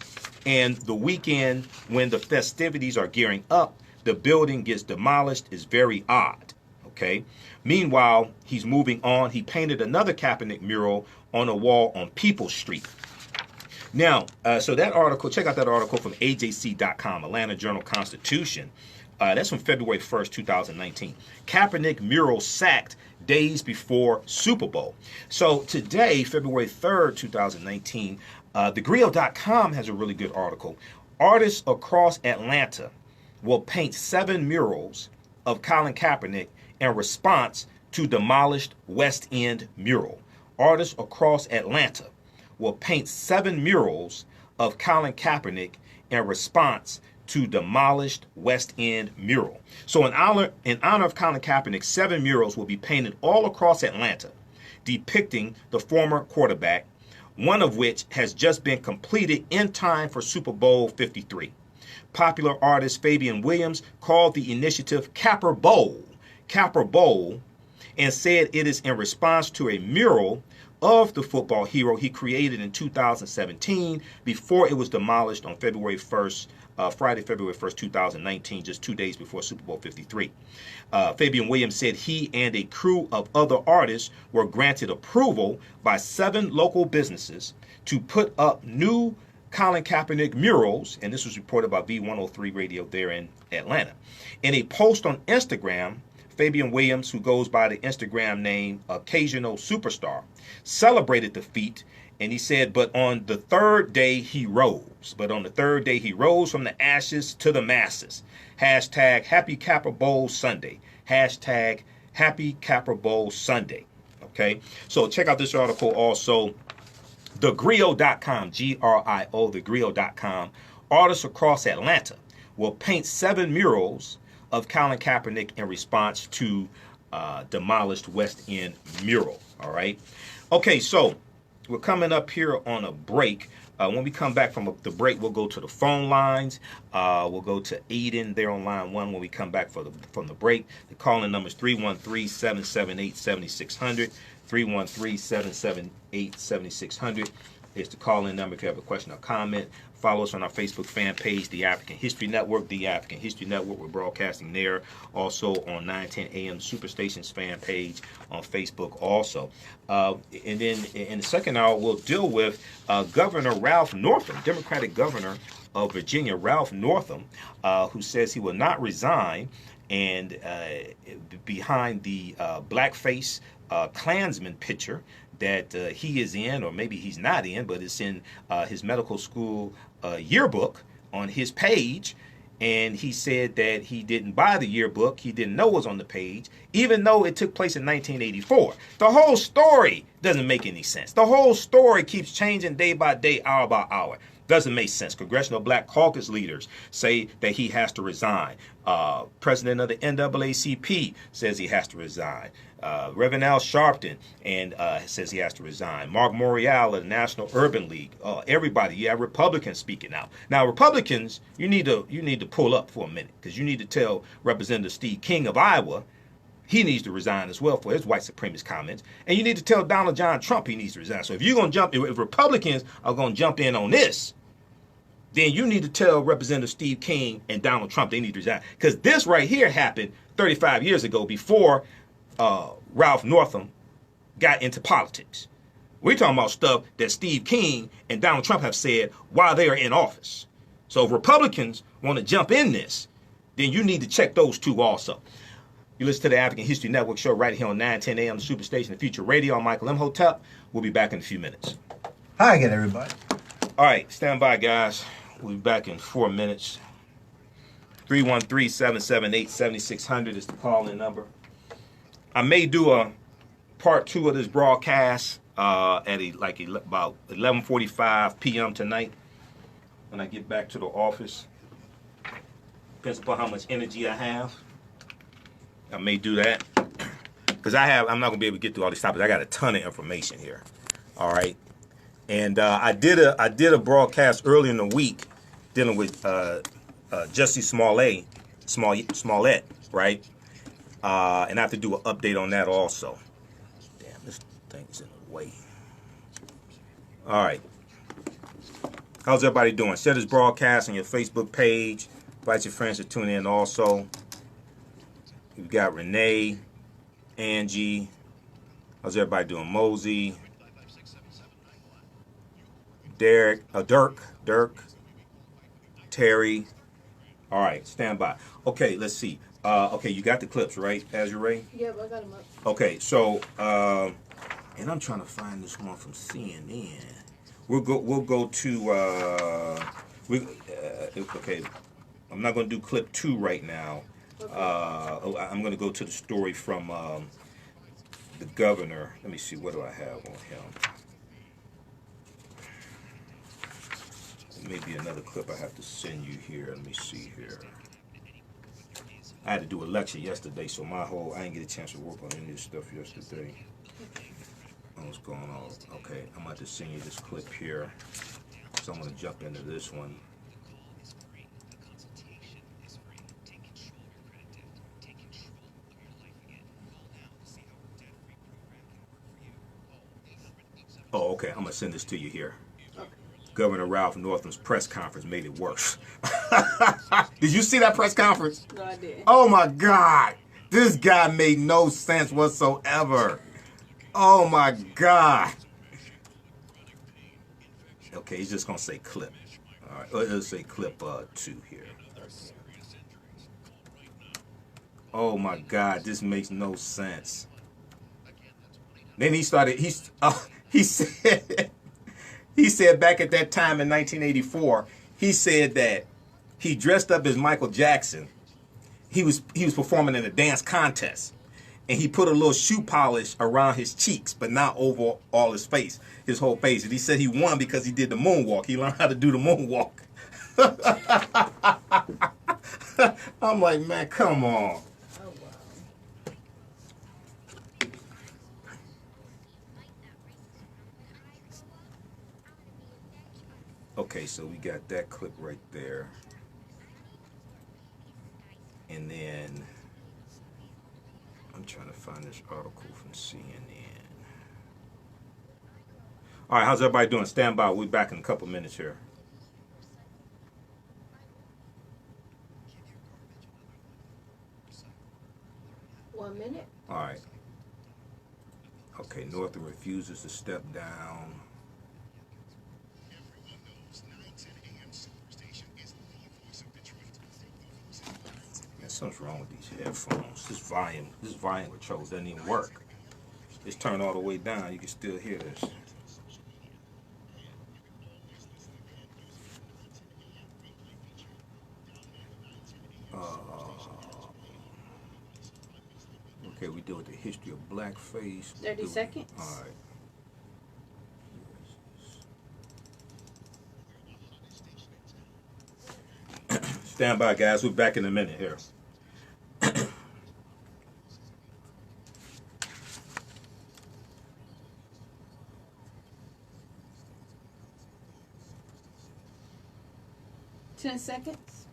and the weekend when the festivities are gearing up, the building gets demolished is very odd. Okay. Meanwhile, he's moving on. He painted another Kaepernick mural on a wall on Peoples Street. Now, so that article, check out that article from AJC.com, Atlanta Journal-Constitution. That's from February 1st, 2019. Kaepernick mural sacked days before Super Bowl. So today, February 3rd, 2019, thegrio.com has a really good article. Artists across Atlanta will paint 7 murals of Colin Kaepernick in response to demolished West End mural. Artists across Atlanta will paint 7 murals of Colin Kaepernick in response to demolished West End mural. So in honor of Colin Kaepernick, 7 murals will be painted all across Atlanta, depicting the former quarterback, one of which has just been completed in time for Super Bowl 53. Popular artist Fabian Williams called the initiative Capper Bowl, and said it is in response to a mural of the football hero he created in 2017 before it was demolished on February 1st, Friday, February 1st, 2019, just 2 days before Super Bowl 53. Fabian Williams said he and a crew of other artists were granted approval by 7 local businesses to put up new Colin Kaepernick murals, and this was reported by V103 Radio there in Atlanta. In a post on Instagram, Fabian Williams, who goes by the Instagram name Occasional Superstar, celebrated the feat, and he said, but on the third day he rose. From the ashes to the masses. Hashtag Happy Capper Bowl Sunday. Hashtag Happy Capper Bowl Sunday. Okay, so check out this article also. Thegrio.com, G-R-I-O, thegrio.com. Artists across Atlanta will paint 7 murals of Colin Kaepernick in response to demolished West End mural. All right. Okay, so we're coming up here on a break. When we come back from the break, we'll go to the phone lines. We'll go to Aiden there on line 1 when we come back from the break. The calling number is 313-778-7600. 313-778-7600 is the call-in number if you have a question or comment. Follow us on our Facebook fan page, The African History Network. The African History Network, we're broadcasting there. Also on 910 AM Superstation's fan page on Facebook also. And then in the second hour, we'll deal with Governor Ralph Northam, Democratic Governor of Virginia, Ralph Northam, who says he will not resign, and behind the blackface Klansman picture that he is in, or maybe he's not in, but it's in his medical school yearbook on his page. And he said that he didn't buy the yearbook. He didn't know it was on the page, even though it took place in 1984. The whole story doesn't make any sense. The whole story keeps changing day by day, hour by hour. Doesn't make sense. Congressional Black Caucus leaders say that he has to resign. President of the NAACP says he has to resign. Reverend Al Sharpton says he has to resign. Mark Morial of the National Urban League. Everybody, you have Republicans speaking out. Now, Republicans, you need to pull up for a minute, because you need to tell Representative Steve King of Iowa he needs to resign as well for his white supremacist comments. And you need to tell Donald John Trump he needs to resign. So if Republicans are going to jump in on this, then you need to tell Representative Steve King and Donald Trump they need to resign. Because this right here happened 35 years ago, before Ralph Northam got into politics. We're talking about stuff that Steve King and Donald Trump have said while they are in office. So if Republicans want to jump in this, then you need to check those two also. You listen to the African History Network show right here on 910 AM, the Superstation, the Future Radio. I'm Michael Imhotep. We'll be back in a few minutes. Hi again, everybody. All right, stand by, guys. We'll be back in 4 minutes. 313-778-7600 is the call-in number. I may do a part 2 of this broadcast at about 11:45 p.m. tonight when I get back to the office. Depends upon how much energy I have. I may do that, because I'm not gonna be able to get through all these topics. I got a ton of information here. All right. And I did a broadcast early in the week dealing with Jussie Smollett, right? And I have to do an update on that also. Damn, this Things in the way. All right. How's everybody doing? Share this broadcast on your Facebook page. Invite your friends to tune in also. We've got Renee, Angie. How's everybody doing? Mosey, Derek, Dirk, Terry. All right, stand by. Okay, let's see. Okay, you got the clips, right, Azure Ray? Yep, I got them up. Okay, so and I'm trying to find this one from CNN. We'll go to okay. I'm not going to do clip 2 right now. Okay. I'm going to go to the story from the governor. Let me see, what do I have on him? Maybe another clip I have to send you here. Let me see here. I had to do a lecture yesterday, so I didn't get a chance to work on any of this stuff yesterday. What's going on? Okay, I'm about to send you this clip here. So I'm going to jump into this one. Oh, okay. I'm going to send this to you here. Okay. Governor Ralph Northam's press conference made it worse. Did you see that press conference? No, I didn't. Oh, my God. This guy made no sense whatsoever. Oh, my God. Okay, he's just going to say clip. All right, let's say clip 2 here. Oh, my God. This makes no sense. Then he started, he said back at that time in 1984, he said that he dressed up as Michael Jackson. He was performing in a dance contest, and he put a little shoe polish around his cheeks, but not over all his face, his whole face. And he said he won because he did the moonwalk. He learned how to do the moonwalk. I'm like, man, come on. Okay, so we got that clip right there. And then I'm trying to find this article from CNN. All right, how's everybody doing? Stand by. We'll be back in a couple minutes here. One minute. All right. Okay, Northam refuses to step down. Something's wrong with these headphones. This volume controls doesn't even work. It's turned all the way down. You can still hear this. Okay, we deal with the history of blackface. 30 seconds. All right. Stand by, guys. We're back in a minute here. 10 seconds.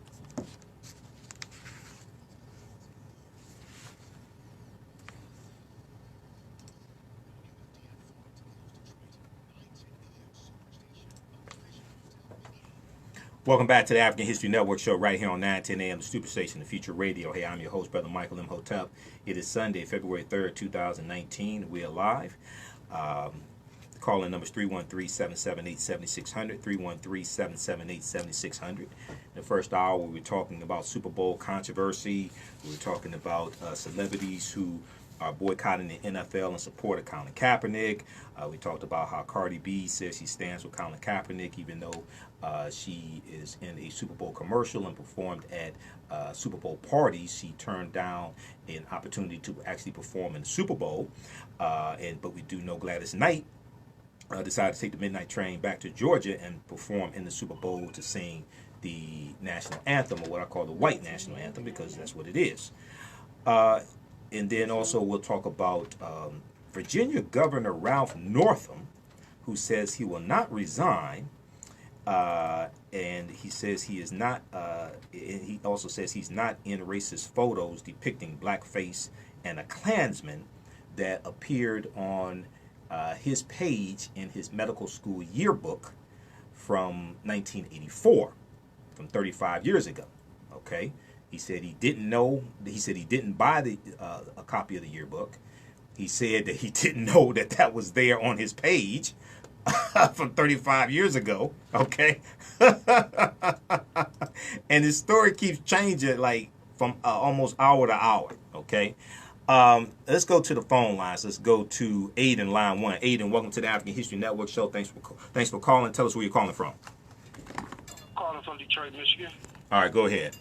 Welcome back to the African History Network show right here on 910 AM, the Super Station, the Future Radio. Hey, I'm your host, Brother Michael Imhotep. It is Sunday, February 3rd, 2019. We are live. Call-in number is 313-778-7600, 313-778-7600. The first hour, we were talking about Super Bowl controversy. We were talking about celebrities who are boycotting the NFL in support of Colin Kaepernick. We talked about how Cardi B says she stands with Colin Kaepernick, even though she is in a Super Bowl commercial and performed at Super Bowl parties. She turned down an opportunity to actually perform in the Super Bowl. But we do know Gladys Knight decided to take the midnight train back to Georgia and perform in the Super Bowl to sing the national anthem, or what I call the white national anthem, because that's what it is. And then also we'll talk about Virginia Governor Ralph Northam, who says he will not resign, and he says he is not. And he also says he's not in racist photos depicting blackface and a Klansman that appeared on his page in his medical school yearbook from 1984, from 35 years ago. Okay, he said he didn't know. He said he didn't buy a copy of the yearbook. He said that he didn't know that was there on his page from 35 years ago. Okay, and his story keeps changing, like from almost hour to hour. Okay. Let's go to the phone lines. Let's go to Aiden, line 1. Aiden, welcome to the African History Network show. Thanks for calling. Tell us where you're calling from. Calling from Detroit, Michigan. All right, go ahead.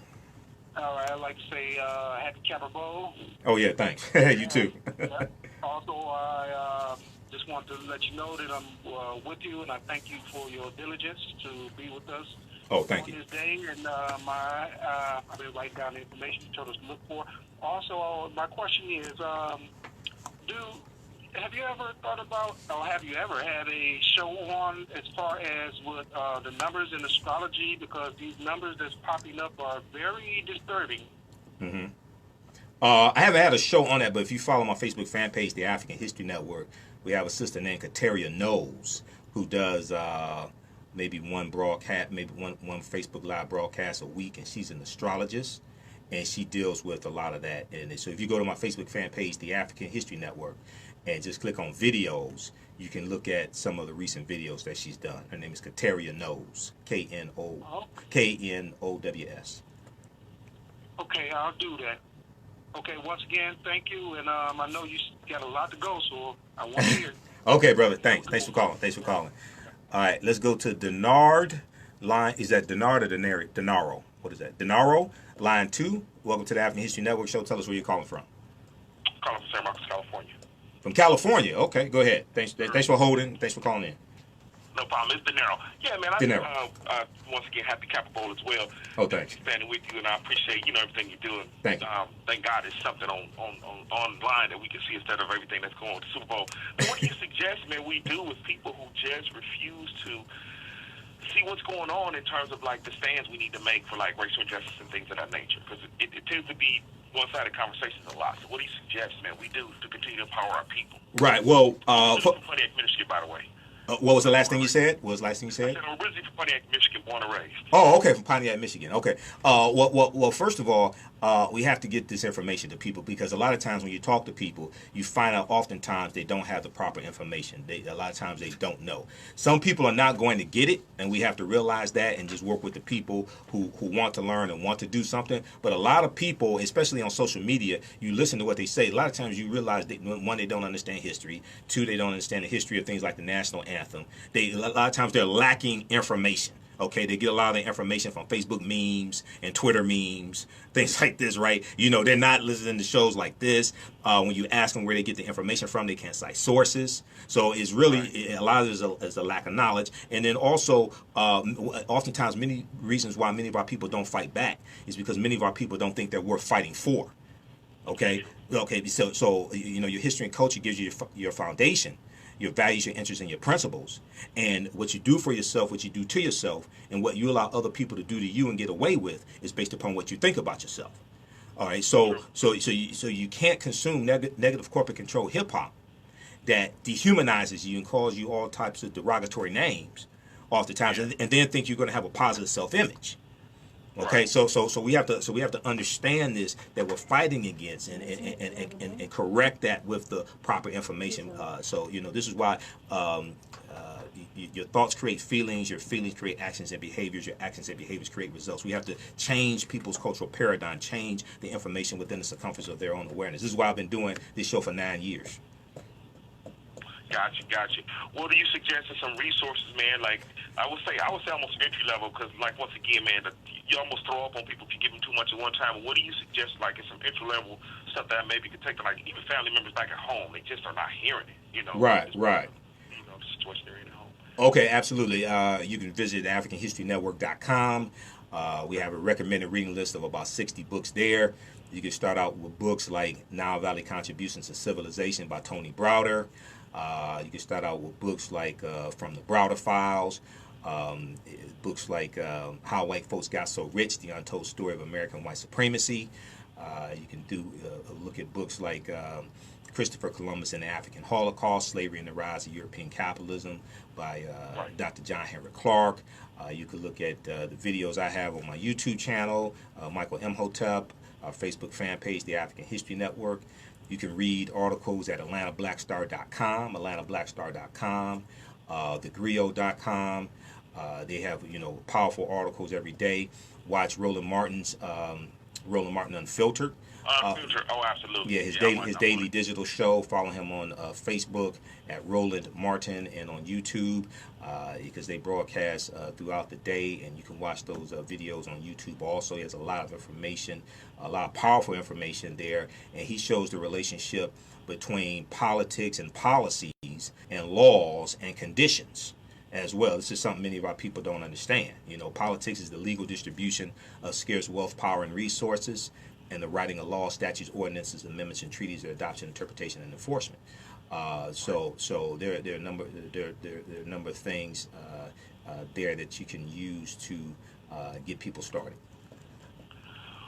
All right, I'd like to say happy Capper Bowl. Oh, yeah, thanks. You too. Also, I just want to let you know that I'm with you, and I thank you for your diligence to be with us. Oh, thank you. On this day, and I've been writing down the information you told us to look for. Also, my question is, have you ever thought about, or have you ever had a show on as far as with the numbers in astrology? Because these numbers that's popping up are very disturbing. Mm-hmm. I haven't had a show on that, but if you follow my Facebook fan page, the African History Network, we have a sister named Kateria Knowles who does maybe one broadcast, maybe one Facebook Live broadcast a week, and she's an astrologist, and she deals with a lot of that. And so if you go to my Facebook fan page, the African History Network, and just click on videos, you can look at some of the recent videos that she's done. Her name is Kateria Knowles, Knows. Okay, I'll do that. Okay, once again, thank you, and I know you got a lot to go, so I want to hear it. Okay, brother, thanks for calling. All right, let's go to Denard line. Is that Denard or Denaro? What is that? Denaro, line 2. Welcome to the African History Network show. Tell us where you're calling from. Calling from San Marcos, California. From California. Okay, go ahead. Thanks for holding. Thanks for calling in. No problem. It's Denaro. Yeah, man. Once again, happy Capper Bowl as well. Oh, thanks. Standing with you, and I appreciate everything you're doing. Thank you. Thank God there's something online that we can see instead of everything that's going on with the Super Bowl. But what do you suggest, man, we do with people who just refuse to see what's going on in terms of like the stands we need to make for like racial injustice and things of that nature? Because it tends to be one-sided conversations a lot. So what do you suggest, man, we do to continue to empower our people? Right. Well, from Pontiac, Michigan, by the way. What was the last thing you said? I said I'm originally from Pontiac, Michigan, born and raised. Oh, okay, from Pontiac, Michigan. Okay. Well, first of all, we have to get this information to people, because a lot of times when you talk to people, you find out oftentimes they don't have the proper information. A lot of times they don't know. Some people are not going to get it, and we have to realize that and just work with the people who want to learn and want to do something. But a lot of people, especially on social media, you listen to what they say. A lot of times you realize that, one, they don't understand history. Two, they don't understand the history of things like the National Anthem. A lot of times they're lacking information. Okay, they get a lot of their information from Facebook memes and Twitter memes, things like this, right? They're not listening to shows like this. When you ask them where they get the information from, they can't cite sources. So it's really, a lot of it is a lack of knowledge. And then also, oftentimes, many reasons why many of our people don't fight back is because many of our people don't think they're worth fighting for. Okay, so your history and culture gives you your foundation, your values, your interests, and your principles. And what you do for yourself, what you do to yourself, and what you allow other people to do to you and get away with is based upon what you think about yourself. All right, so you can't consume negative corporate control hip hop that dehumanizes you and calls you all types of derogatory names oftentimes, and then think you're going to have a positive self-image. Okay, so we have to understand this, that we're fighting against, and correct that with the proper information. This is why your thoughts create feelings, your feelings create actions and behaviors, your actions and behaviors create results. We have to change people's cultural paradigm, change the information within the circumference of their own awareness. This is why I've been doing this show for 9 years. Gotcha. What do you suggest as some resources, man? Like I would say almost entry level, because like once again, man, you almost throw up on people if you give them too much at one time. What do you suggest, like, as some entry level stuff that maybe could take to, like, even family members back at home? They just are not hearing it, Right. The situation they're in at home. Okay, absolutely. You can visit AfricanHistoryNetwork.com. We have a recommended reading list of about 60 books there. You can start out with books like Nile Valley Contributions to Civilization by Tony Browder. You can start out with books like From the Browder Files, books like How White Folks Got So Rich, The Untold Story of American White Supremacy. You can do look at books like Christopher Columbus and the African Holocaust, Slavery and the Rise of European Capitalism by Dr. John Henrik Clarke. You could look at the videos I have on my YouTube channel, Michael Imhotep, our Facebook fan page, the African History Network. You can read articles at AtlantaBlackStar.com, AtlantaBlackStar.com, thegrio.com. They have, powerful articles every day. Watch Roland Martin Unfiltered. Oh, absolutely. Yeah, his daily digital show. Follow him on Facebook at Roland Martin and on YouTube because they broadcast throughout the day, and you can watch those videos on YouTube. Also, he has a lot of information, a lot of powerful information there, and he shows the relationship between politics and policies and laws and conditions as well. This is something many of our people don't understand. Politics is the legal distribution of scarce wealth, power, and resources, and the writing of laws, statutes, ordinances, amendments, and treaties, their adoption, interpretation, and enforcement. So there are a number of things there that you can use to get people started.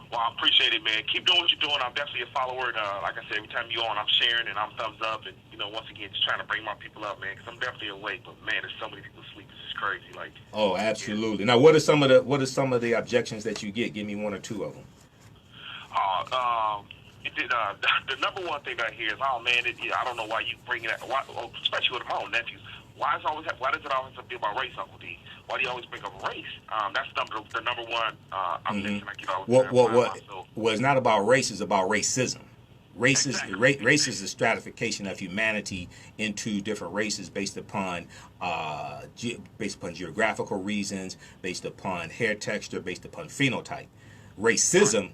Well, I appreciate it, man. Keep doing what you're doing. I'm definitely a follower. Like I said, every time you're on, I'm sharing and I'm thumbs up. And, once again, just trying to bring my people up, man, because I'm definitely awake. But, man, there's so many people asleep. It's just crazy. Oh, absolutely. Now, what are some of the objections that you get? Give me one or two of them. The number one thing I hear is, oh, man, I don't know why you bring it up, especially with my own nephews. Why does it always have to be about race, Uncle D? Why do you always bring up race? That's the number one objection I get all the time. Well, it's not about race. It's about racism. Race is the stratification of humanity into different races based upon geographical reasons, based upon hair texture, based upon phenotype. Racism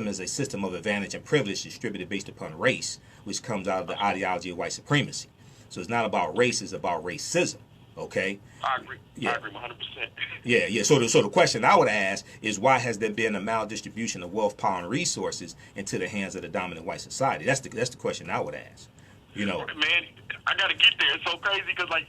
is a system of advantage and privilege distributed based upon race, which comes out of the ideology of white supremacy. So it's not about race; it's about racism. Okay. I agree. Yeah. I agree 100%. Yeah. So the question I would ask is, why has there been a maldistribution of wealth, power, and resources into the hands of the dominant white society? That's the question I would ask. Man, I got to get there. It's so crazy because, to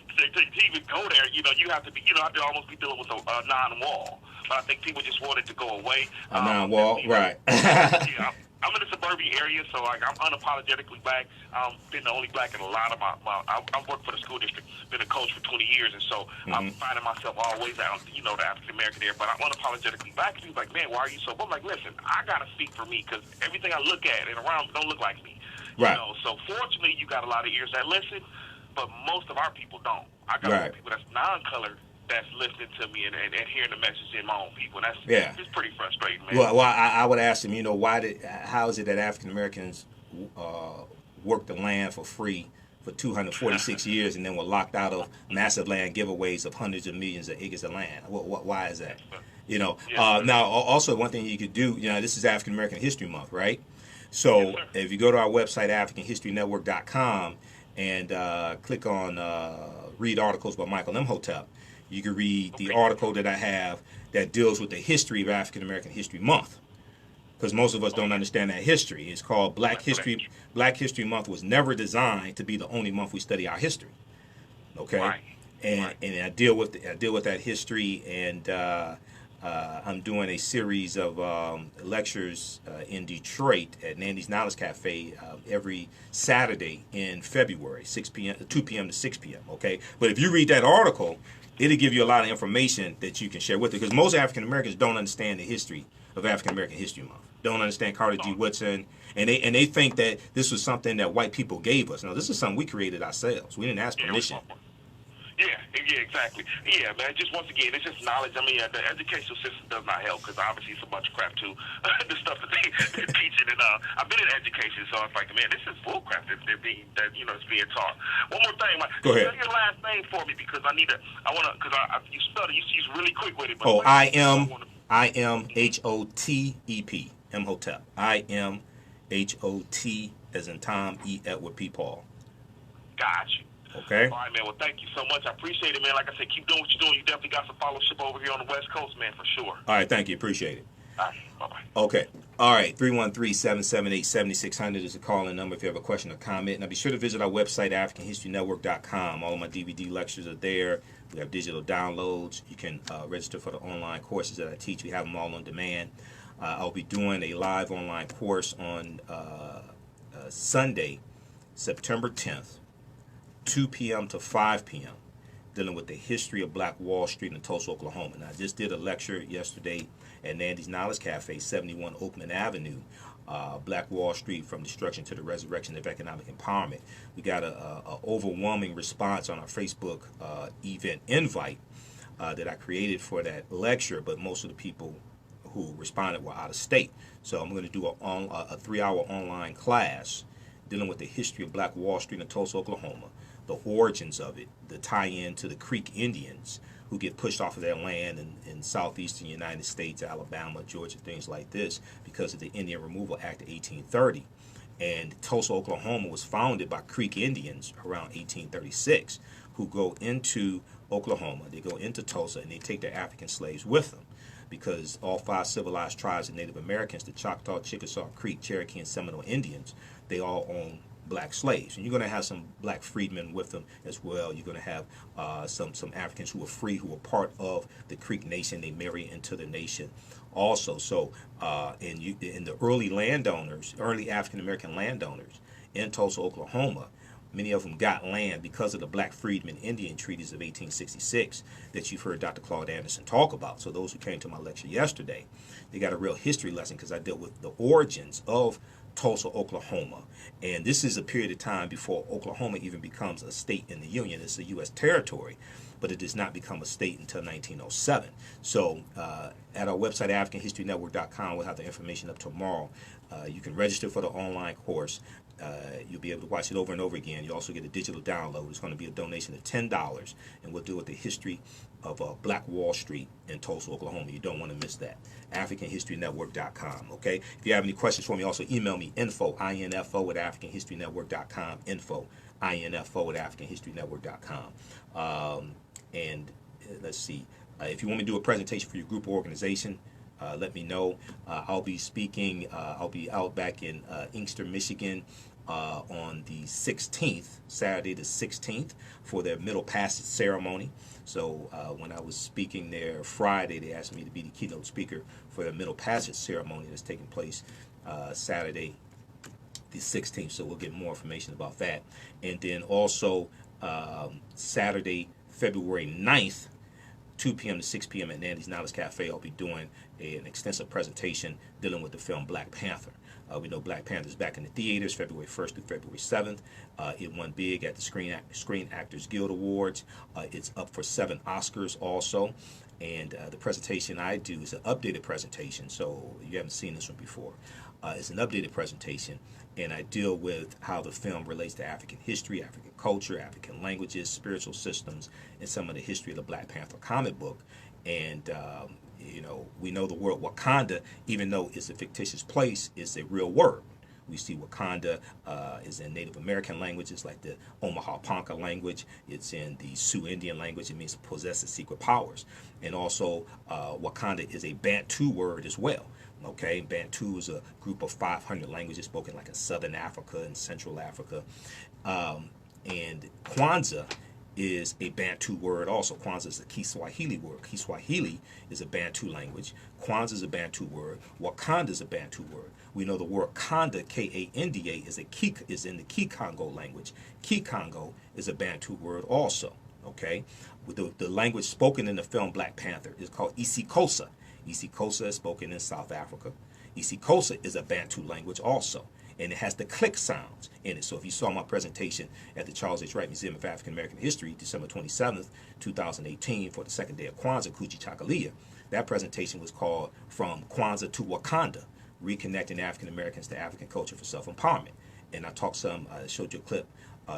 even go there, you have to be, I have to almost be dealing with a non-wall. But I think people just want it to go away. A non-wall, right? Yeah. I'm in a suburban area, so I'm unapologetically black. Been the only black in a lot of I worked for the school district, been a coach for 20 years, and so I'm finding myself always out, the African American there. But I'm unapologetically black. And people like, man, why are you so? I'm like, listen, I gotta speak for me because everything I look at and around don't look like me. Right. So fortunately, you got a lot of ears that listen, but most of our people don't. I got a lot of people that's non-colored that's listening to me and hearing the message in my own people. And it's pretty frustrating, man. Well, I would ask them, how is it that African Americans worked the land for free for 246 years and then were locked out of massive land giveaways of hundreds of millions of acres of land? Why is that? Now, also one thing you could do, this is African American History Month, right? So if you go to our website, AfricanHistoryNetwork.com, and click on read articles by Michael Imhotep, you can read the article that I have that deals with the history of African American History Month, because most of us don't understand that history. It's called Black History. Black History Month was never designed to be the only month we study our history. Okay, and I deal with that history, and I'm doing a series of lectures in Detroit at Nandy's Knowledge Cafe every Saturday in February, 2 p.m. to 6 p.m. Okay, but if you read that article, it'll give you a lot of information that you can share with it, because most African Americans don't understand the history of African American History Month. Don't understand Cardi B. Woodson, and they think that this was something that white people gave us. No, this is something we created ourselves. We didn't ask permission. Yeah, exactly. Yeah, man, just once again, it's just knowledge. I mean, the educational system does not help, because obviously it's a bunch of crap, too. The stuff that they're teaching. And I've been in education, so it's like, man, this is bull crap it's being taught. One more thing, Mike. Go ahead. Say your last name for me, because you stutter. You use really quick with it. But I am H-O-T-E-P, Imhotep. I am H-O-T as in Tom, E. Edward P. Paul. Got you. Okay. All right, man. Well, thank you so much. I appreciate it, man. Like I said, keep doing what you're doing. You definitely got some followership over here on the West Coast, man, for sure. All right. Thank you. Appreciate it. All right. Bye-bye. Okay. All right. 313-778-7600 is the call-in number if you have a question or comment. Now, be sure to visit our website, AfricanHistoryNetwork.com. All of my DVD lectures are there. We have digital downloads. You can register for the online courses that I teach. We have them all on demand. I'll be doing a live online course on Sunday, September 10th, 2 p.m. to 5 p.m., dealing with the history of Black Wall Street in Tulsa, Oklahoma. And I just did a lecture yesterday at Nandy's Knowledge Cafe, 71 Oakland Avenue, Black Wall Street from Destruction to the Resurrection of Economic Empowerment. We got a overwhelming response on our Facebook event invite that I created for that lecture, but most of the people who responded were out of state. So I'm going to do a 3-hour online class dealing with the history of Black Wall Street in Tulsa, Oklahoma, the origins of it, the tie-in to the Creek Indians who get pushed off of their land in southeastern United States, Alabama, Georgia, things like this, because of the Indian Removal Act of 1830. And Tulsa, Oklahoma was founded by Creek Indians around 1836, who go into Oklahoma, they go into Tulsa, and they take their African slaves with them, because all 5 civilized tribes of Native Americans, the Choctaw, Chickasaw, Creek, Cherokee, and Seminole Indians, they all own black slaves. And you're going to have some black freedmen with them as well. You're going to have some Africans who are free, who are part of the Creek Nation. They marry into the nation also. So in the early landowners, early African-American landowners in Tulsa, Oklahoma, many of them got land because of the Black Freedmen Indian Treaties of 1866 that you've heard Dr. Claude Anderson talk about. So those who came to my lecture yesterday, they got a real history lesson, because I dealt with the origins of Tulsa, Oklahoma. And this is a period of time before Oklahoma even becomes a state in the Union. It's a U.S. territory, but it does not become a state until 1907. So at our website, AfricanHistoryNetwork.com, we'll have the information up tomorrow. You can register for the online course. You'll be able to watch it over and over again. You also get a digital download. It's going to be a donation of $10, and we'll deal with the history of Black Wall Street in Tulsa, Oklahoma. You don't want to miss that. AfricanHistoryNetwork.com. Okay. If you have any questions for me, also email me info@, AfricanHistoryNetwork.com. AfricanHistoryNetwork.com. And let's see. If you want me to do a presentation for your group or organization, let me know. I'll be speaking. I'll be out back in Inkster, Michigan on the 16th, Saturday the 16th, for their Middle Passage ceremony. So when I was speaking there Friday, they asked me to be the keynote speaker for the Middle Passage ceremony that's taking place Saturday the 16th. So we'll get more information about that. And then also Saturday, February 9th, 2 p.m. to 6 p.m. at Nandy's Knowledge Cafe, I'll be doing an extensive presentation dealing with the film Black Panther. We know Black Panther is back in the theaters February 1st through February 7th. It won big at the Screen Actors Guild Awards. It's up for 7 Oscars also. And the presentation I do is an updated presentation, so you haven't seen this one before. It's an updated presentation, and I deal with how the film relates to African history, African culture, African languages, spiritual systems, and some of the history of the Black Panther comic book. And we know the word Wakanda, even though it's a fictitious place, is a real word. We see Wakanda is in Native American languages like the Omaha Ponca language. It's in the Sioux Indian language. It means possesses secret powers. And also Wakanda is a Bantu word as well. Okay, Bantu is a group of 500 languages spoken like in Southern Africa and Central Africa. And Kwanzaa is a Bantu word also. Kwanzaa is a Kiswahili word. Kiswahili is a Bantu language. Kwanzaa is a Bantu word. Wakanda is a Bantu word. We know the word Kanda, K-A-N-D-A, is in the Kikongo language. Kikongo is a Bantu word also. Okay, the language spoken in the film Black Panther is called isiXhosa. isiXhosa is spoken in South Africa. isiXhosa is a Bantu language also, and it has the click sounds in it. So if you saw my presentation at the Charles H. Wright Museum of African American History, December 27th, 2018, for the second day of Kwanzaa, Kujichagulia, that presentation was called From Kwanzaa to Wakanda, Reconnecting African Americans to African Culture for Self-Empowerment. And I showed you a clip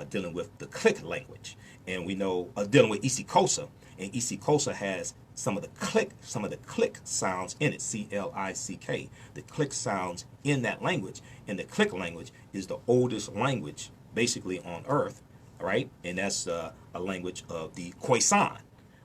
dealing with the click language. And we know, dealing with isiXhosa, and isiXhosa has some of the click sounds in it, C-L-I-C-K, the click sounds in that language. And the click language is the oldest language basically on earth, right? And that's a language of the Khoisan,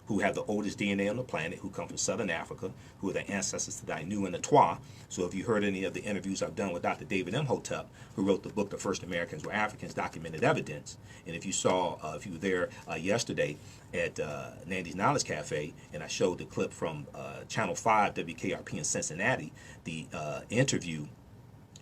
who have the oldest DNA on the planet, who come from Southern Africa, who are the ancestors to the Ainu and the Twa. So if you heard any of the interviews I've done with Dr. David Imhotep, who wrote the book, The First Americans Were Africans, Documented Evidence, and if you saw, if you were there yesterday at Nandy's Knowledge Cafe, and I showed the clip from Channel 5 WKRP in Cincinnati, the interview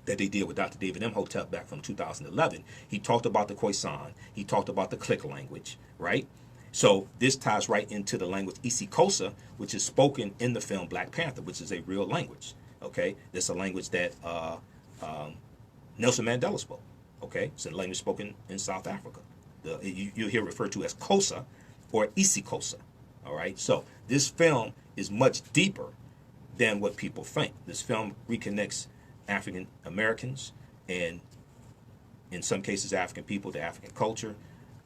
that they did with Dr. David Imhotep back from 2011, he talked about the Khoisan, he talked about the click language, right? So this ties right into the language isiXhosa, which is spoken in the film Black Panther, which is a real language. Okay, it's a language that Nelson Mandela spoke. Okay, it's a language spoken in South Africa. You'll hear it referred to as Xhosa or isiXhosa. All right, so this film is much deeper than what people think. This film reconnects African Americans and, in some cases, African people to African culture,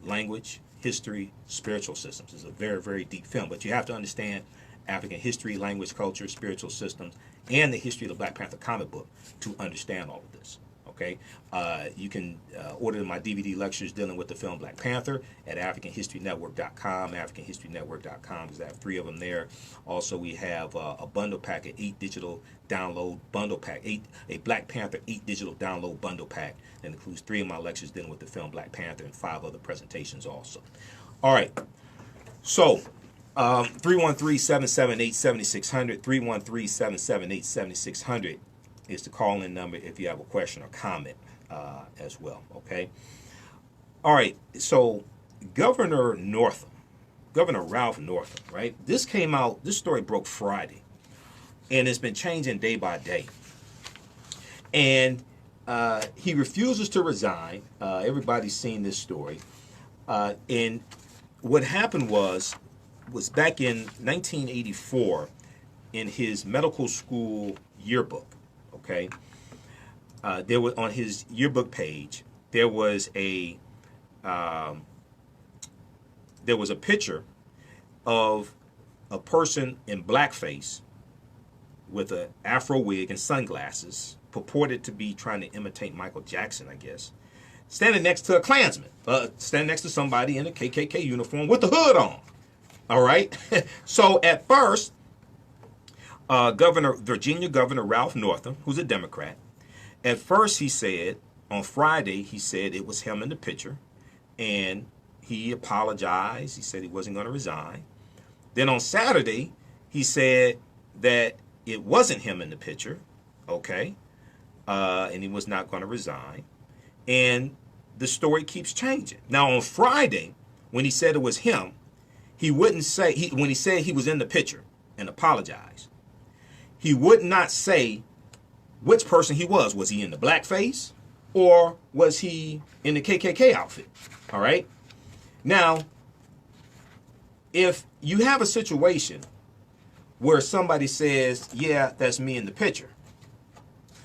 language, history, spiritual systems. It's a very, very deep film, but you have to understand African history, language, culture, spiritual systems, and the history of the Black Panther comic book to understand all of this. Okay, you can order my DVD lectures dealing with the film Black Panther at AfricanHistoryNetwork.com, AfricanHistoryNetwork.com, because I have 3 of them there. Also, we have a bundle pack, an 8 digital download bundle pack, a Black Panther 8 digital download bundle pack that includes 3 of my lectures dealing with the film Black Panther and 5 other presentations also. All right, so 313-778-7600, 313-778-7600 is the call-in number if you have a question or comment as well, okay? All right, so Governor Ralph Northam, right? This story broke Friday, and it's been changing day by day. And he refuses to resign. Everybody's seen this story. And what happened was back in 1984 in his medical school yearbook, okay, there was, on his yearbook page, there was a picture of a person in blackface with an afro wig and sunglasses, purported to be trying to imitate Michael Jackson, I guess, standing next to a Klansman, standing next to somebody in a KKK uniform with the hood on. All right. So at first, Virginia Governor Ralph Northam, who's a Democrat, at first he said, on Friday, he said it was him in the picture, and he apologized. He said he wasn't going to resign. Then on Saturday, he said that it wasn't him in the picture, okay, and he was not going to resign. And the story keeps changing. Now on Friday, when he said it was him, he wouldn't say, when he said he was in the picture and apologized, he would not say which person he was. Was he in the blackface or was he in the KKK outfit? All right. Now, if you have a situation where somebody says, yeah, that's me in the picture,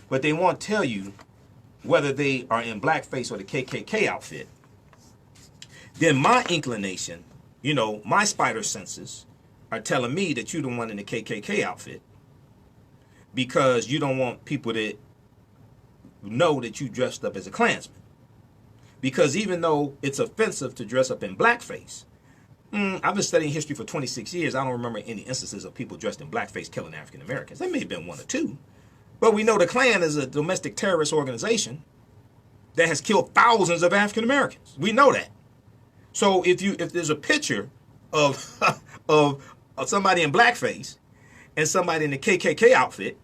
but they won't tell you whether they are in blackface or the KKK outfit, then my inclination, you know, my spider senses are telling me that you're the one in the KKK outfit, because you don't want people to know that you dressed up as a Klansman. Because even though it's offensive to dress up in blackface, I've been studying history for 26 years. I don't remember any instances of people dressed in blackface killing African Americans. There may have been 1 or 2. But we know the Klan is a domestic terrorist organization that has killed thousands of African Americans. We know that. So if there's a picture of somebody in blackface and somebody in the KKK outfit,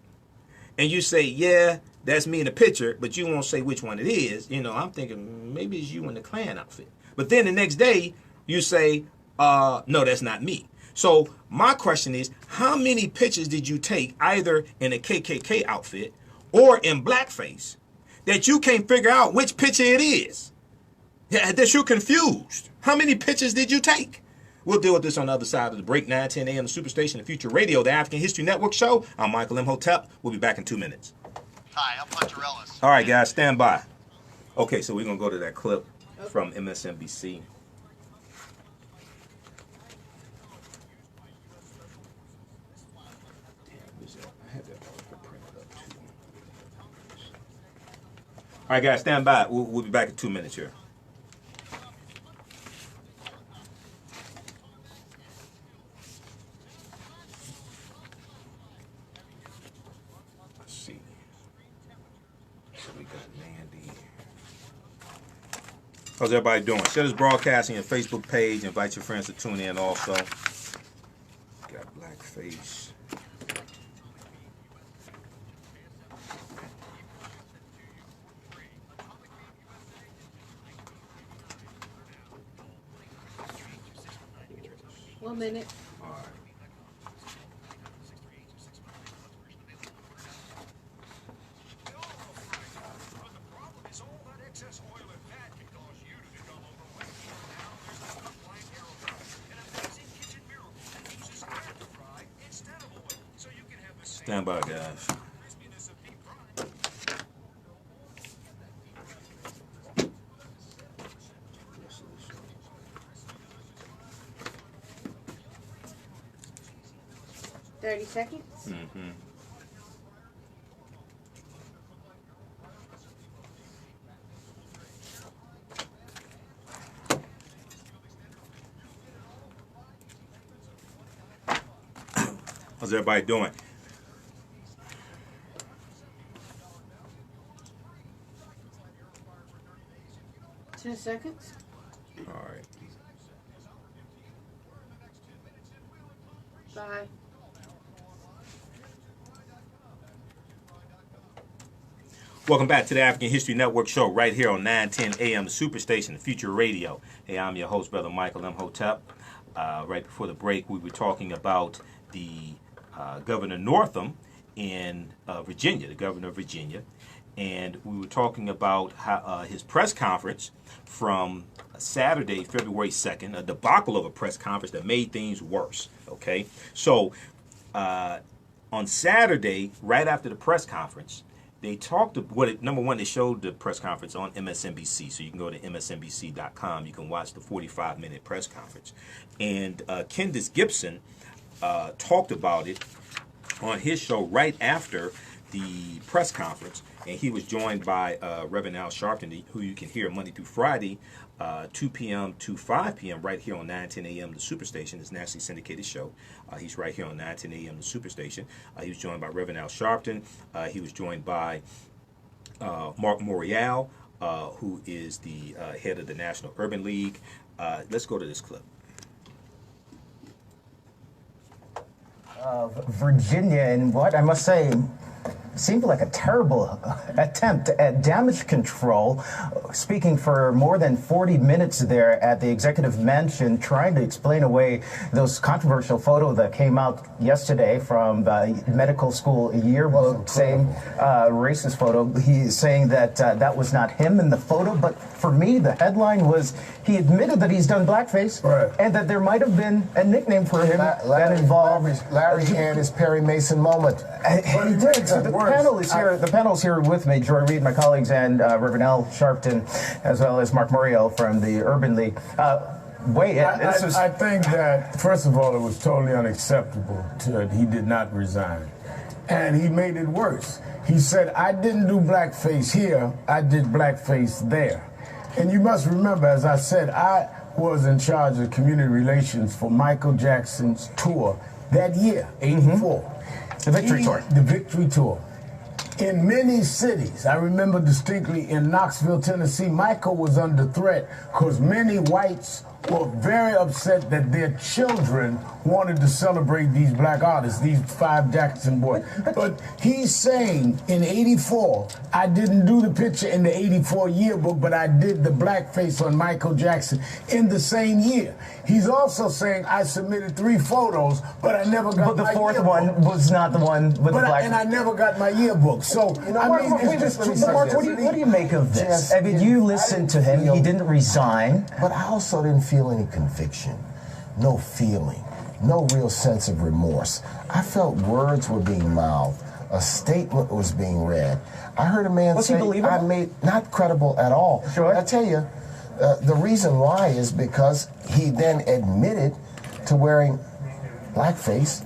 and you say, yeah, that's me in the picture, but you won't say which one it is, you know, I'm thinking maybe it's you in the Klan outfit. But then the next day you say, no, that's not me. So my question is, how many pictures did you take either in a KKK outfit or in blackface that you can't figure out which picture it is? Yeah, that you're confused. How many pictures did you take? We'll deal with this on the other side of the break. 9:10 a.m. the Superstation, the Future Radio, the African History Network show. I'm Michael Imhotep. We'll be back in 2 minutes. Hi, I'm Hunter Ellis. All right, guys, stand by. Okay, so we're going to go to that clip from MSNBC. All right, guys, stand by. We'll be back in 2 minutes here. got Mandy. How's everybody doing? Share this broadcast on your Facebook page. Invite your friends to tune in also. Got blackface. One minute. All right. Stand by, guys. $30 seconds. Mm-hmm. How's everybody doing? $10 seconds. All right. 5. Welcome back to the African History Network show right here on 910 AM, the Superstation, the Future Radio. Hey, I'm your host, Brother Michael Imhotep. Right before the break, we were talking about the Governor Northam in Virginia, the governor of Virginia. And we were talking about how, his press conference from Saturday, February 2nd, a debacle of a press conference that made things worse. Okay, so on Saturday, right after the press conference, they talked about number one, they showed the press conference on MSNBC, so you can go to msnbc.com. You can watch the 45-minute press conference. And Candace Gibson talked about it on his show right after the press conference, and he was joined by Reverend Al Sharpton, who you can hear Monday through Friday, 2 p.m. to 5 p.m. right here on 910 a.m. The Superstation. It's a nationally syndicated show. He's right here on 910 a.m. The Superstation. He was joined by Reverend Al Sharpton. He was joined by Mark Morial, who is the head of the National Urban League. Let's go to this clip. Virginia, and what I must say seemed like a terrible attempt at damage control, speaking for more than 40 minutes there at the executive mansion, trying to explain away those controversial photo that came out yesterday from the medical school yearbook, same racist photo. He's saying that that was not him in the photo, but for me, the headline was he admitted that he's done blackface, right, and that there might have been a nickname for him that involved Larry and his Perry Mason moment. He did. So the panel is here. The panel's here with me, Joy Reid, my colleagues, and Reverend Al Sharpton, as well as Mark Morial from the Urban League. I think that, first of all, it was totally unacceptable that he did not resign. And he made it worse. He said, I didn't do blackface here, I did blackface there. And you must remember, as I said, I was in charge of community relations for Michael Jackson's tour that year, 84. The Victory Tour. The Victory Tour. In many cities, I remember distinctly in Knoxville, Tennessee, Michael was under threat because many whites were very upset that their children wanted to celebrate these black artists, these 5 Jackson boys. But he's saying in 84, I didn't do the picture in the 84 yearbook, but I did the blackface on Michael Jackson in the same year. He's also saying I submitted 3 photos, but I never got my yearbook. But the fourth one was not the one with the black. And I never got my yearbook. So, Mark, what do you make of this? I mean, you listened to him. He didn't resign. But I also didn't feel any conviction, no feeling, no real sense of remorse. I felt words were being mouthed, a statement was being read. I heard a man say, I made, not credible at all. Sure. I tell you, the reason why is because he then admitted to wearing blackface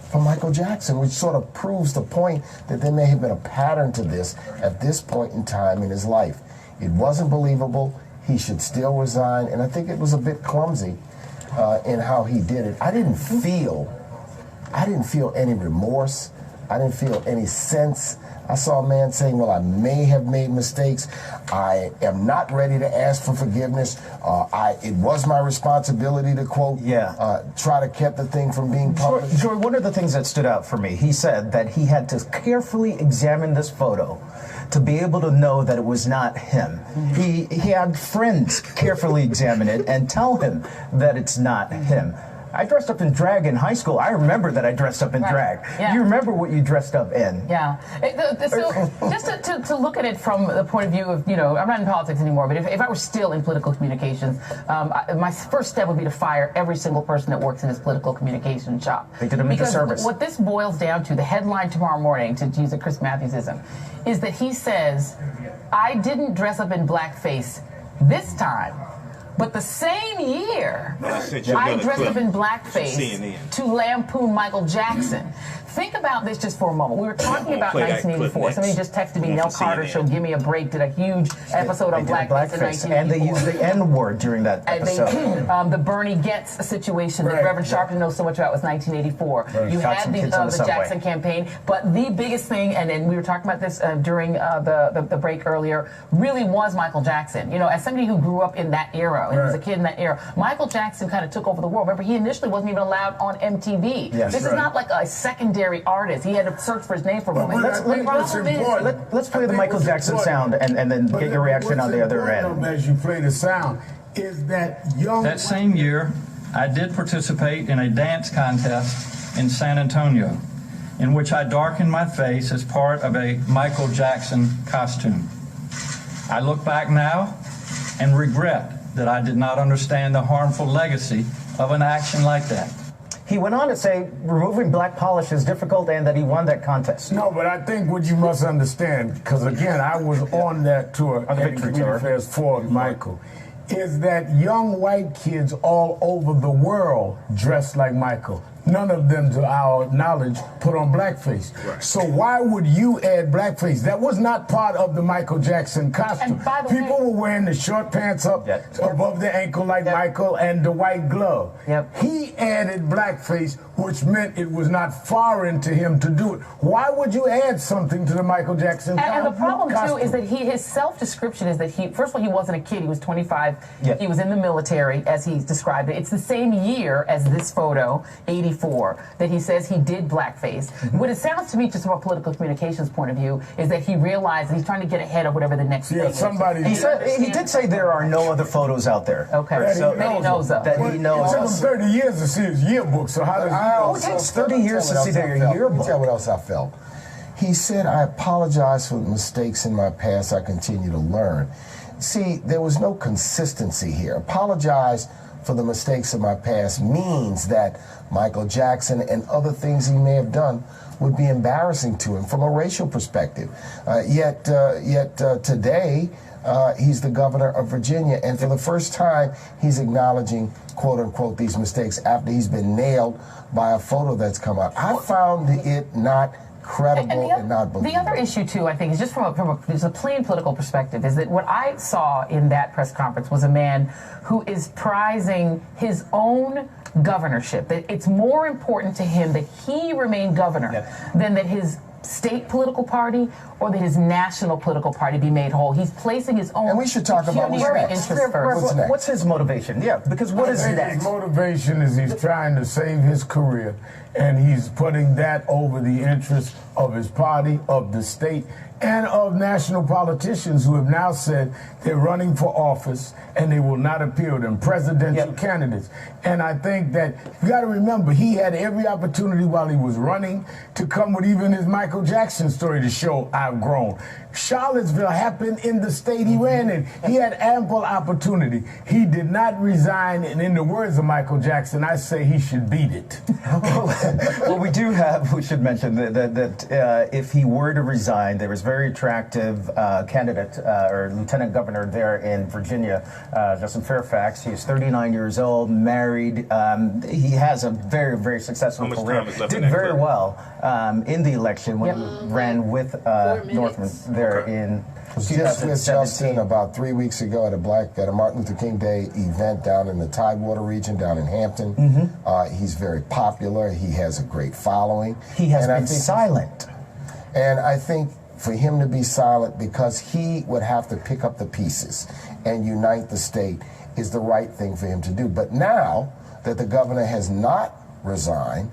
for Michael Jackson, which sort of proves the point that there may have been a pattern to this at this point in time in his life. It wasn't believable. He should still resign, and I think it was a bit clumsy in how he did it. I didn't feel any remorse. I didn't feel any sense I saw a man saying, well, I may have made mistakes. I am not ready to ask for forgiveness. It was my responsibility to, quote, try to keep the thing from being published. Joy, one of the things that stood out for me, he said that he had to carefully examine this photo to be able to know that it was not him. He had friends carefully examine it and tell him that it's not him. I dressed up in drag in high school. I remember that I dressed up in drag. Yeah. You remember what you dressed up in. Yeah. So just to look at it from the point of view of, you know, I'm not in politics anymore, but if I were still in political communications, my first step would be to fire every single person that works in this political communication shop. They did him a disservice. What this boils down to, the headline tomorrow morning, to use a Chris Matthewsism, is that he says, I didn't dress up in blackface this time. But the same year, I dressed up in blackface to lampoon Michael Jackson. Think about this just for a moment. We were talking about 1984. Somebody just texted me, Nell Carter show Give Me a Break did a huge episode on blackface in 1984. And they used the N-word during that episode. The Bernie Getz situation that Reverend Sharpton knows so much about was 1984. You had the Jackson campaign, but the biggest thing, and then we were talking about this during the break earlier, really was Michael Jackson. You know, as somebody who grew up in that era, and was a kid in that era, Michael Jackson kind of took over the world. Remember, he initially wasn't even allowed on MTV. Yes, this is not like a secondary artist. He had to search for his name for a moment. Let's play the Michael Jackson sound and then get your reaction on the other end. As you play the sound, is that young... That same year, I did participate in a dance contest in San Antonio, in which I darkened my face as part of a Michael Jackson costume. I look back now and regret that I did not understand the harmful legacy of an action like that. He went on to say removing black polish is difficult and that he won that contest. No, but I think what you must understand, because again, I was on that tour, on the victory tour for Michael, is that young white kids all over the world dress like Michael. None of them, to our knowledge, put on blackface. Right. So why would you add blackface? That was not part of the Michael Jackson costume. People were wearing the short pants up above the ankle like Michael and the white glove. He added blackface, which meant it was not foreign to him to do it. Why would you add something to the Michael Jackson costume? And the problem, too, is that his self-description is that first of all, he wasn't a kid. He was 25. He was in the military, as he described it. It's the same year as this photo, 84. That he says he did blackface. What it sounds to me, just from a political communications point of view, is that he realized that he's trying to get ahead of whatever the next thing is. He did say there are no other photos out there. Okay, that he knows of. That he knows. It took him 30 years to see his yearbook, so how does he know? It takes 30 years to see their yearbook. Let me tell you what else I felt. He said, I apologize for the mistakes in my past. I continue to learn. See, there was no consistency here. Apologize for the mistakes of my past means that Michael Jackson and other things he may have done would be embarrassing to him from a racial perspective. Yet today, he's the governor of Virginia, and for the first time, he's acknowledging, quote unquote, these mistakes after he's been nailed by a photo that's come out. I found it not credible and not believable. The other issue, too, I think, is just from a plain political perspective, is that what I saw in that press conference was a man who is prizing his own governorship, that it's more important to him that he remain governor than that his state political party or that his national political party be made whole. He's placing his own. And we should talk about what's next. What's his motivation? Yeah, because what is next? His motivation is he's trying to save his career, and he's putting that over the interests of his party, of the state, and of national politicians who have now said they're running for office and they will not appeal to them, presidential candidates. And I think that you got to remember, he had every opportunity while he was running to come with even his Michael Jackson story to show I've grown. Charlottesville happened in the state he ran in. He had ample opportunity. He did not resign, and in the words of Michael Jackson, I say he should beat it. Well, we should mention that if he were to resign, there was very attractive candidate or lieutenant governor there in Virginia, Justin Fairfax. He's 39 years old, married. He has a very, very successful career. Did very well in the election when he ran with Northam there in just with Justin about 3 weeks ago at a Martin Luther King Day event down in the Tidewater region, down in Hampton. He's very popular. He has a great following. He has been silent. And I think for him to be silent because he would have to pick up the pieces and unite the state is the right thing for him to do. But now that the governor has not resigned,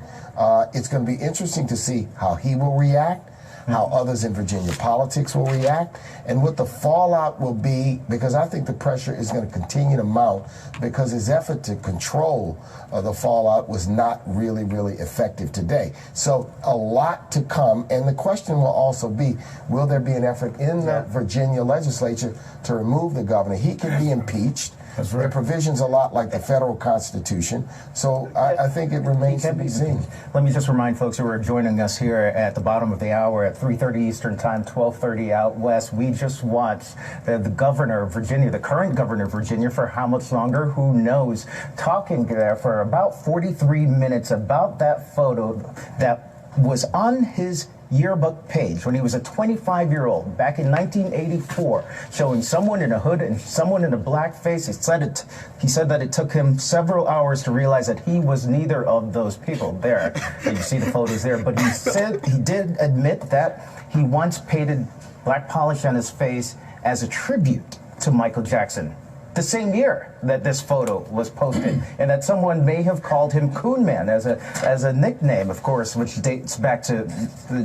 it's going to be interesting to see how he will react, how others in Virginia politics will react, and what the fallout will be, because I think the pressure is going to continue to mount because his effort to control the fallout was not really, really effective today. So a lot to come, and the question will also be, will there be an effort in the Virginia legislature to remove the governor? He can be impeached. That's right. There are provisions a lot like the federal Constitution, so I think it remains to be seen. Let me just remind folks who are joining us here at the bottom of the hour at 3:30 Eastern Time, 12:30 out west. We just watched the governor of Virginia, the current governor of Virginia, for how much longer? Who knows? Talking there for about 43 minutes about that photo that was on his yearbook page when he was a 25-year-old back in 1984, showing someone in a hood and someone in a black face. He said that it took him several hours to realize that he was neither of those people there. You see the photos there, but he said he did admit that he once painted black polish on his face as a tribute to Michael Jackson, the same year that this photo was posted, and that someone may have called him Coon Man as a nickname, of course, which dates back to the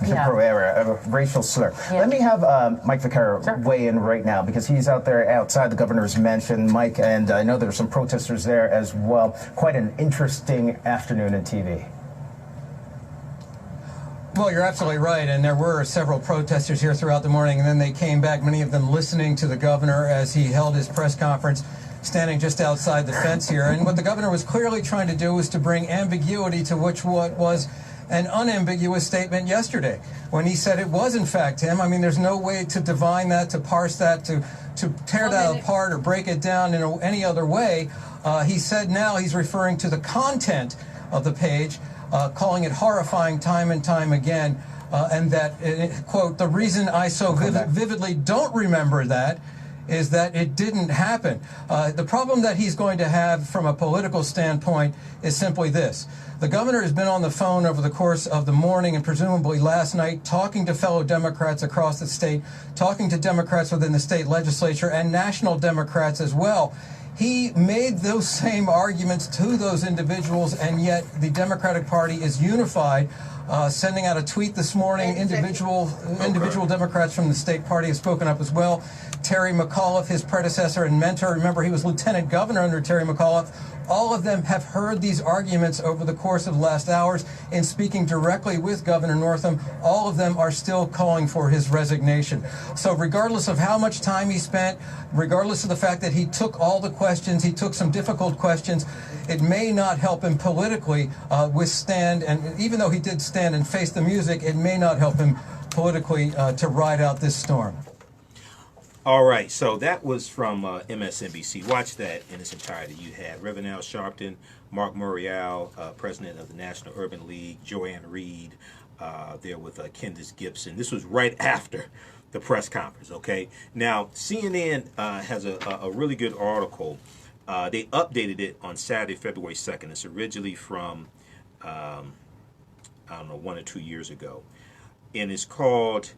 Jim Crow era, a racial slur. Let me have Mike Vaccaro weigh in right now, because he's out there outside the governor's mansion, Mike, and I know there's some protesters there as well. Quite an interesting afternoon in TV. Well, you're absolutely right, and there were several protesters here throughout the morning, and then they came back, many of them listening to the governor as he held his press conference, standing just outside the fence here. And what the governor was clearly trying to do was to bring ambiguity to what was an unambiguous statement yesterday, when he said it was in fact him. I mean, there's no way to divine that, to parse that, to tear that apart or break it down in any other way. He said now he's referring to the content of the page, calling it horrifying time and time again, and that, quote, the reason I so vividly don't remember that is that it didn't happen. The problem that he's going to have from a political standpoint is simply this. The governor has been on the phone over the course of the morning and presumably last night, talking to fellow Democrats across the state, talking to Democrats within the state legislature and national Democrats as well. He made those same arguments to those individuals, and yet the Democratic Party is unified, sending out a tweet this morning. Individual Democrats from the state party have spoken up as well. Terry McAuliffe, his predecessor and mentor, remember he was lieutenant governor under Terry McAuliffe. All of them have heard these arguments over the course of the last hours. In speaking directly with Governor Northam, all of them are still calling for his resignation. So regardless of how much time he spent, regardless of the fact that he took all the questions, he took some difficult questions, it may not help him politically withstand, and even though he did stand and face the music, it may not help him politically to ride out this storm. All right, so that was from MSNBC. Watch that in its entirety. You had Reverend Al Sharpton, Mark Morial, president of the National Urban League, Joanne Reed, there with Candace Gibson. This was right after the press conference, okay? Now, CNN has a really good article. They updated it on Saturday, February 2nd. It's originally from, I don't know, 1 or 2 years ago. And it's called...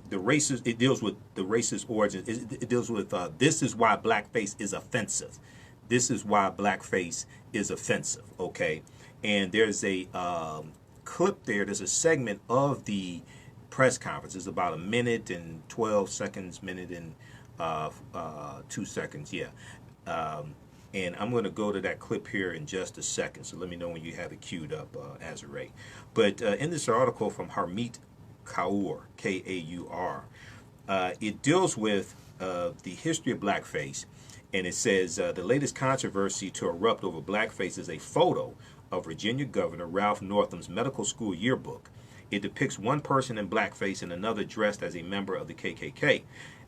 the racist, it deals with the racist origin. It deals with this is why blackface is offensive. This is why blackface is offensive. Okay, and there's a clip there. There's a segment of the press conference. It's about 1 minute and 12 seconds, minute and 2 seconds. Yeah, and I'm going to go to that clip here in just a second. So let me know when you have it queued up, Azure. But in this article from Harmeet Kaur, K-A-U-R. It deals with the history of blackface, and it says the latest controversy to erupt over blackface is a photo of Virginia Governor Ralph Northam's medical school yearbook. It depicts one person in blackface and another dressed as a member of the KKK.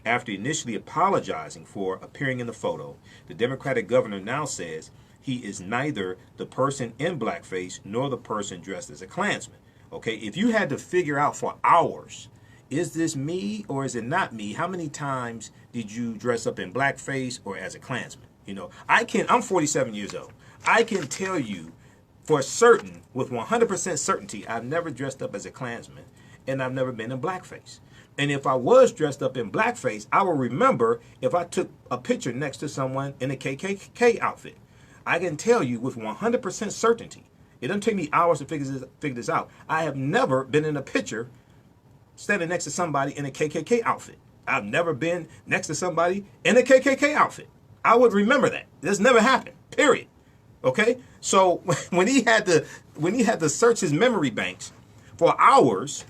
After initially apologizing for appearing in the photo, the Democratic governor now says he is neither the person in blackface nor the person dressed as a Klansman. Okay, if you had to figure out for hours, is this me or is it not me? How many times did you dress up in blackface or as a Klansman? You know, I'm 47 years old. I can tell you for certain, with 100% certainty, I've never dressed up as a Klansman and I've never been in blackface. And if I was dressed up in blackface, I will remember if I took a picture next to someone in a KKK outfit. I can tell you with 100% certainty, it doesn't take me hours to figure this out. I have never been in a picture standing next to somebody in a KKK outfit. I've never been next to somebody in a KKK outfit. I would remember that. This never happened, period. Okay? So when he had to search his memory banks for hours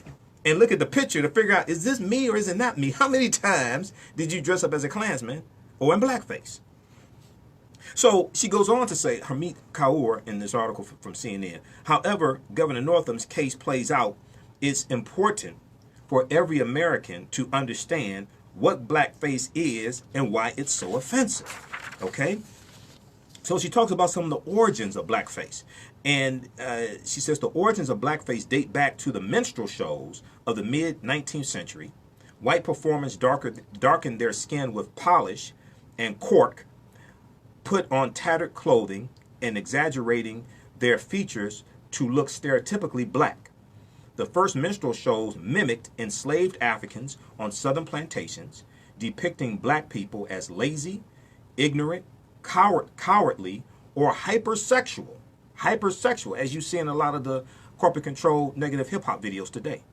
and look at the picture to figure out, is this me or is it not me? How many times did you dress up as a Klansman or in blackface? So she goes on to say, Harmeet Kaur in this article from CNN, however Governor Northam's case plays out, it's important for every American to understand what blackface is and why it's so offensive. Okay? So she talks about some of the origins of blackface. And she says the origins of blackface date back to the minstrel shows of the mid-19th century. White performers darkened their skin with polish and cork, put on tattered clothing, and exaggerating their features to look stereotypically black. The first minstrel shows mimicked enslaved Africans on southern plantations, depicting black people as lazy, ignorant, cowardly, or hypersexual, as you see in a lot of the corporate controlled negative hip hop videos today.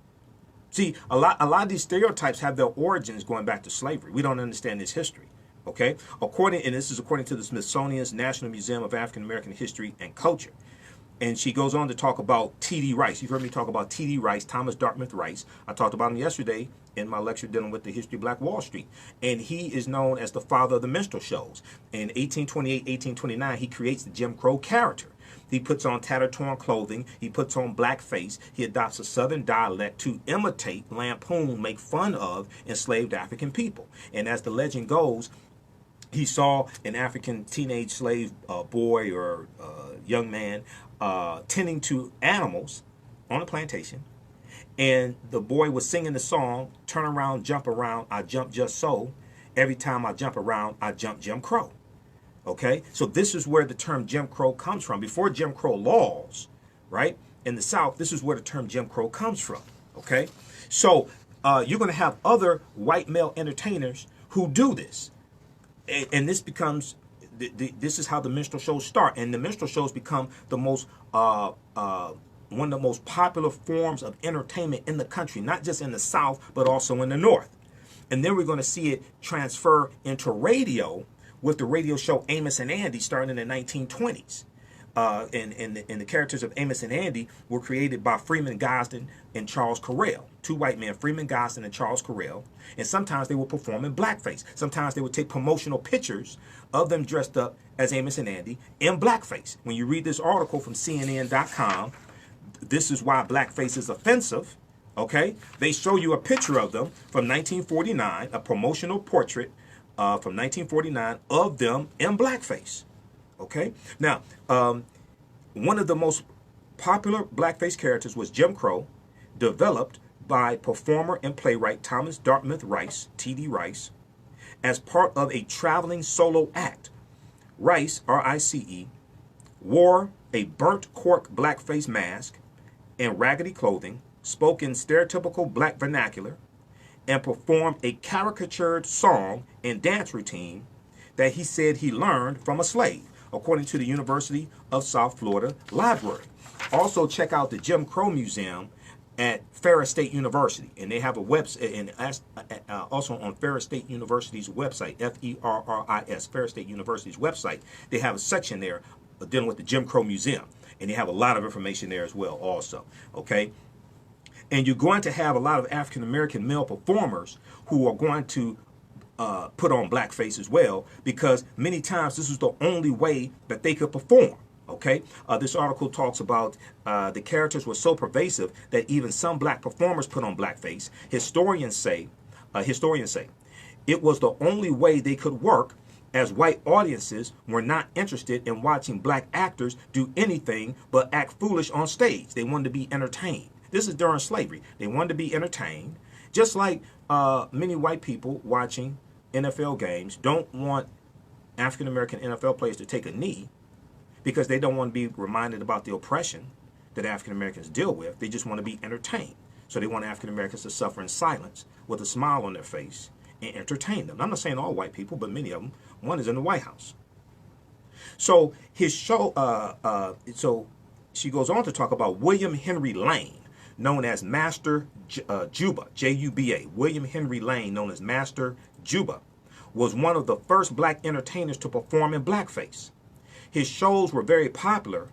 See, a lot of these stereotypes have their origins going back to slavery. We don't understand this history. Okay, and this is according to the Smithsonian's National Museum of African American History and Culture. And she goes on to talk about T.D. Rice. You've heard me talk about T.D. Rice, Thomas Dartmouth Rice. I talked about him yesterday in my lecture dealing with the history of Black Wall Street. And he is known as the father of the minstrel shows. In 1828, 1829, he creates the Jim Crow character. He puts on tattered, torn clothing. He puts on blackface. He adopts a southern dialect to imitate, lampoon, make fun of enslaved African people. And as the legend goes, he saw an African teenage slave boy or young man tending to animals on a plantation. And the boy was singing the song, turn around, jump around, I jump just so. Every time I jump around, I jump Jim Crow. Okay? So this is where the term Jim Crow comes from. Before Jim Crow laws, right, in the South, this is where the term Jim Crow comes from. Okay? So you're going to have other white male entertainers who do this. And this becomes, this is how the minstrel shows start. And the minstrel shows become the most, one of the most popular forms of entertainment in the country, not just in the South, but also in the North. And then we're going to see it transfer into radio with the radio show Amos and Andy starting in the 1920s. And the characters of Amos and Andy were created by Freeman Gosden and Charles Correll, two white men, Freeman Gosden and Charles Correll. And sometimes they would perform in blackface. Sometimes they would take promotional pictures of them dressed up as Amos and Andy in blackface. When you read this article from CNN.com, this is why blackface is offensive. Okay, they show you a picture of them from 1949, a promotional portrait from 1949 of them in blackface. Okay, now, one of the most popular blackface characters was Jim Crow, developed by performer and playwright Thomas Dartmouth Rice, T.D. Rice, as part of a traveling solo act. Rice, R-I-C-E, wore a burnt cork blackface mask and raggedy clothing, spoke in stereotypical black vernacular, and performed a caricatured song and dance routine that he said he learned from a slave, according to the University of South Florida Library. Also, check out the Jim Crow Museum at Ferris State University, and they have a website, and also on Ferris State University's website, F-E-R-R-I-S, Ferris State University's website, they have a section there dealing with the Jim Crow Museum, and they have a lot of information there as well also, okay? And you're going to have a lot of African-American male performers who are going to put on blackface as well, because many times this is the only way that they could perform. Okay, this article talks about the characters were so pervasive that even some black performers put on blackface. Historians say it was the only way they could work, as white audiences were not interested in watching black actors do anything but act foolish on stage. They wanted to be entertained. This is during slavery. They wanted to be entertained, just like many white people watching NFL games don't want African-American NFL players to take a knee because they don't want to be reminded about the oppression that African-Americans deal with. They just want to be entertained. So they want African Americans to suffer in silence with a smile on their face and entertain them. I'm not saying all white people, but many of them. One is in the White House. So his show, so she goes on to talk about William Henry Lane, known as Master Juba, J-U-B-A. William Henry Lane, known as Master Juba, was one of the first black entertainers to perform in blackface. His shows were very popular,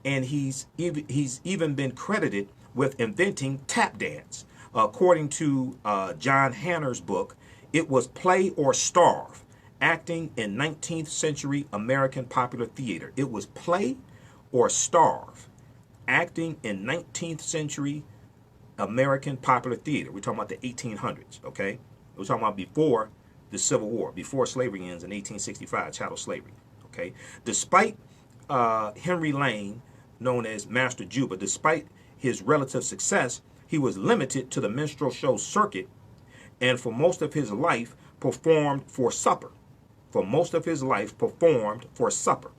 and he's even been credited with inventing tap dance. According to John Hanner's book, it was Play or Starve, acting in 19th century American popular theater. It was Play or Starve, acting in 19th century American popular theater. We're talking about the 1800s, okay? We're talking about before the Civil War, before slavery ends in 1865, chattel slavery, okay? Despite Henry Lane, known as Master Juba, despite his relative success, he was limited to the minstrel show circuit, and for most of his life performed for supper. For most of his life performed for supper.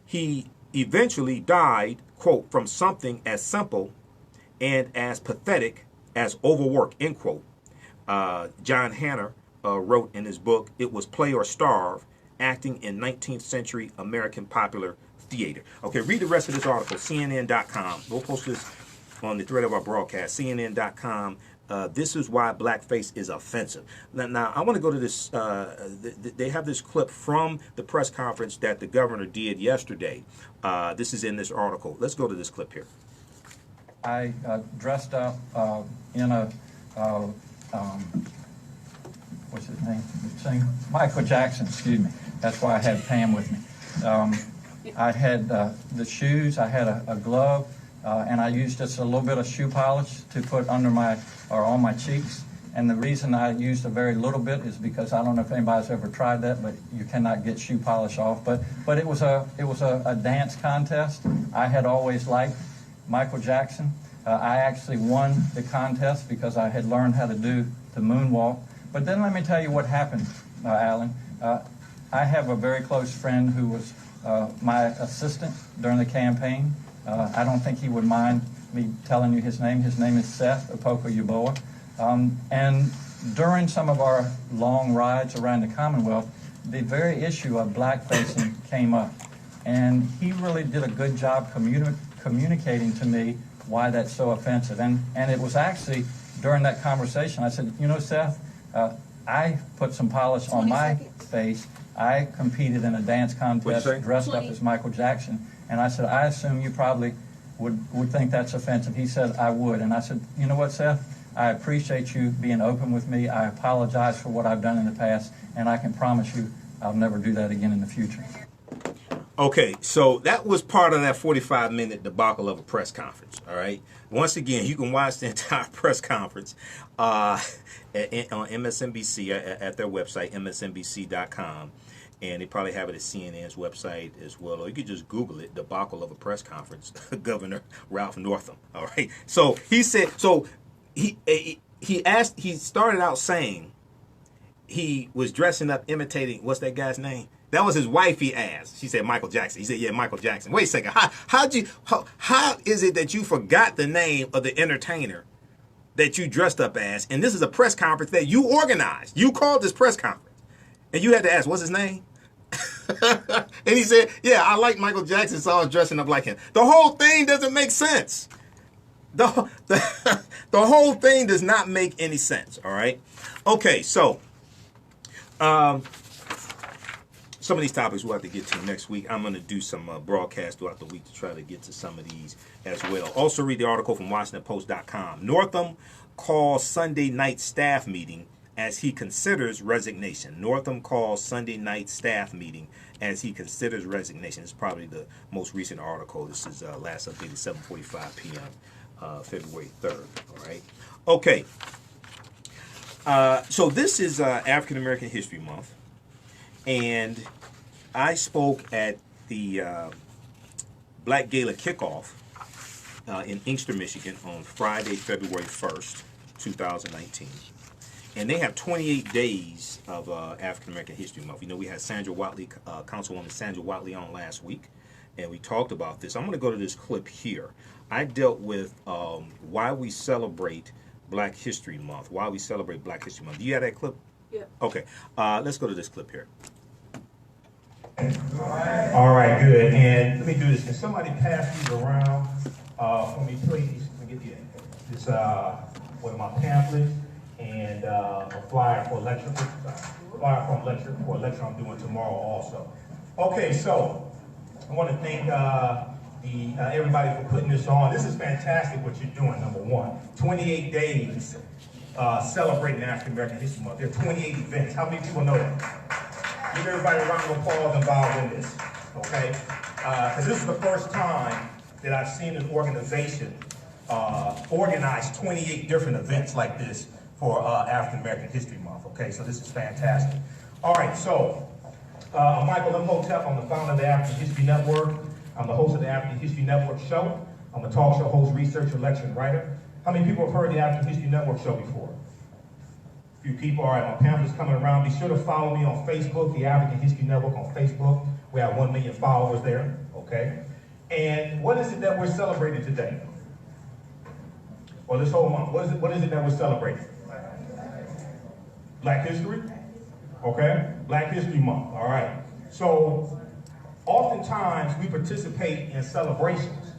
He eventually died, quote, from something as simple and as pathetic as overwork, end quote. John Hanner wrote in his book, It Was Play or Starve, acting in 19th century American popular theater. Okay, read the rest of this article, CNN.com. We'll post this on the thread of our broadcast, CNN.com. This is why blackface is offensive. Now I want to go to this. They have this clip from the press conference that the governor did yesterday. This is in this article. Let's go to this clip here. I dressed up in a, what's his name? Singer? Michael Jackson, excuse me. That's why I had Pam with me. I had the shoes, I had a glove, and I used just a little bit of shoe polish to put under my, or on my cheeks. And the reason I used a very little bit is because I don't know if anybody's ever tried that, but you cannot get shoe polish off. But it was a dance contest. I had always liked Michael Jackson. I actually won the contest because I had learned how to do the moonwalk. But then let me tell you what happened, Alan. I have a very close friend who was my assistant during the campaign. I don't think he would mind me telling you his name. His name is Seth Opoku-Yeboah. And during some of our long rides around the Commonwealth, the very issue of blackfacing came up. And he really did a good job communicating to me why that's so offensive. And it was actually during that conversation, I said, you know, Seth, I put some polish on my face. I competed in a dance contest dressed up as Michael Jackson. And I said, I assume you probably would think that's offensive. He said, I would. And I said, you know what, Seth? I appreciate you being open with me. I apologize for what I've done in the past. And I can promise you I'll never do that again in the future. Okay, so that was part of that 45-minute debacle of a press conference, all right? Once again, you can watch the entire press conference on MSNBC at their website, msnbc.com. And they probably have it at CNN's website as well. Or you could just Google it, debacle of a press conference, Governor Ralph Northam, all right? So he said, so he started out saying he was dressing up, imitating, what's that guy's name? That was his wife he asked. She said Michael Jackson. He said, yeah, Michael Jackson. Wait a second. How is it that you forgot the name of the entertainer that you dressed up as? And this is a press conference that you organized. You called this press conference. And you had to ask, what's his name? And he said, yeah, I like Michael Jackson, so I was dressing up like him. The whole thing doesn't make sense. The whole thing does not make any sense, all right? Okay, so some of these topics we'll have to get to next week. I'm going to do some broadcasts throughout the week to try to get to some of these as well. Also read the article from WashingtonPost.com. Northam calls Sunday night staff meeting as he considers resignation. Northam calls Sunday night staff meeting as he considers resignation. It's probably the most recent article. This is last updated 7:45 p.m. February 3rd. All right. Okay. So this is African American History Month. And I spoke at the Black Gala kickoff in Inkster, Michigan on Friday, February 1st, 2019. And they have 28 days of African American History Month. You know, we had Sandra Watley, Councilwoman Sandra Watley on last week. and we talked about this. I'm going to go to this clip here. I dealt with why we celebrate Black History Month. Why we celebrate Black History Month. Do you have that clip? Yeah. Okay. Let's go to this clip here. All right, good. And let me do this. Can somebody pass these around for me, please? Let me get this. One of my pamphlets and a flyer for a lecture. Flyer for a lecture I'm doing tomorrow also. Okay, so I want to thank everybody for putting this on. This is fantastic what you're doing, number one. 28 days celebrating African American History Month. There are 28 events. How many people know that? Give everybody a round of applause involved in this, okay? Because this is the first time that I've seen an organization organize 28 different events like this for African American History Month, okay? So this is fantastic. All right, so I'm Michael Imhotep. I'm the founder of the African History Network. I'm the host of the African History Network show. I'm a talk show host, researcher, lecturer, and writer. How many people have heard the African History Network show before? A few people. All right, my pamphlet's coming around. Be sure to follow me on Facebook, the African History Network on Facebook. We have 1 million followers there, okay? And what is it that we're celebrating today? Well, this whole month, what is it that we're celebrating? Black History? Okay, Black History Month, all right. So, oftentimes we participate in celebrations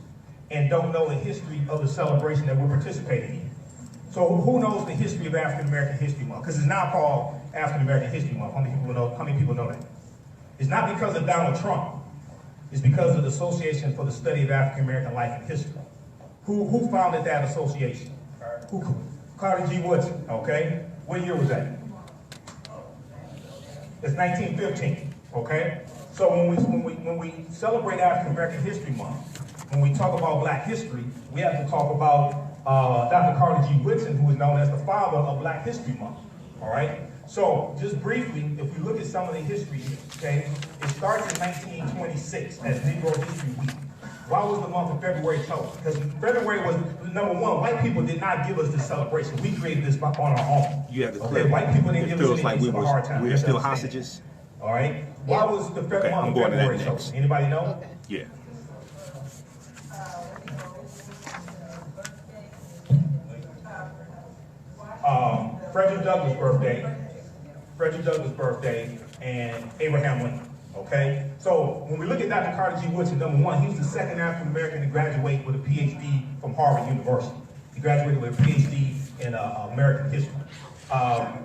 and don't know the history of the celebration that we're participating in. So who knows the history of African American History Month? Because it's now called African American History Month. How many people know that? It's not because of Donald Trump. It's because of the Association for the Study of African American Life and History. Who founded that association? Cardi B Woodson, okay? What year was that? It's 1915, okay? So when we celebrate African American History Month, when we talk about Black history, we have to talk about Dr. Cardi G. Woodson, who is known as the father of Black History Month, all right? So, just briefly, if we look at some of the history here, okay, it starts in 1926 as Negro History Week. Why was the month of February chosen? Because February was, number one, white people did not give us this celebration. We created this on our own. You have the clip. White people didn't give us anything for a hard time. We're still hostages. All right? Why was the month of February chosen? Anybody know? Okay. Yeah. Frederick Douglass' birthday, and Abraham Lincoln, okay? So when we look at Dr. Cardi G. Woodson, number one, he was the second African American to graduate with a PhD from Harvard University. He graduated with a PhD in American history.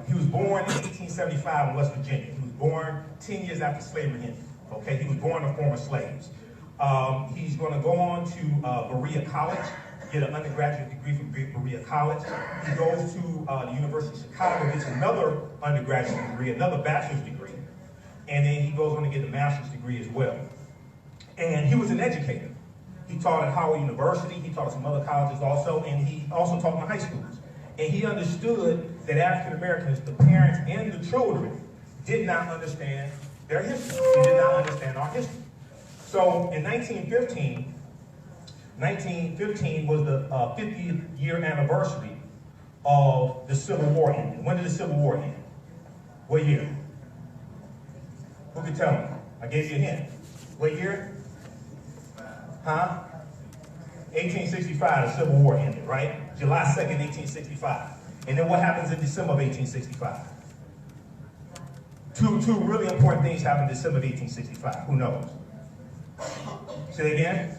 He was born in 1875 in West Virginia. He was born 10 years after slavery ended, okay? He was born to former slaves. He's gonna go on to Berea College, get an undergraduate degree from Berea College. He goes to the University of Chicago, gets another undergraduate degree, another bachelor's degree, and then he goes on to get a master's degree as well. And he was an educator. He taught at Howard University, he taught at some other colleges also, and he also taught in high schools. And he understood that African Americans, the parents and the children, did not understand their history. They did not understand our history. So in 1915 was the 50th year anniversary of the Civil War ending. When did the Civil War end? What year? Who can tell me? I gave you a hint. What year? Huh? 1865, the Civil War ended, right? July 2nd, 1865. And then what happens in December of 1865? Two really important things happened in December of 1865. Who knows? Say it again?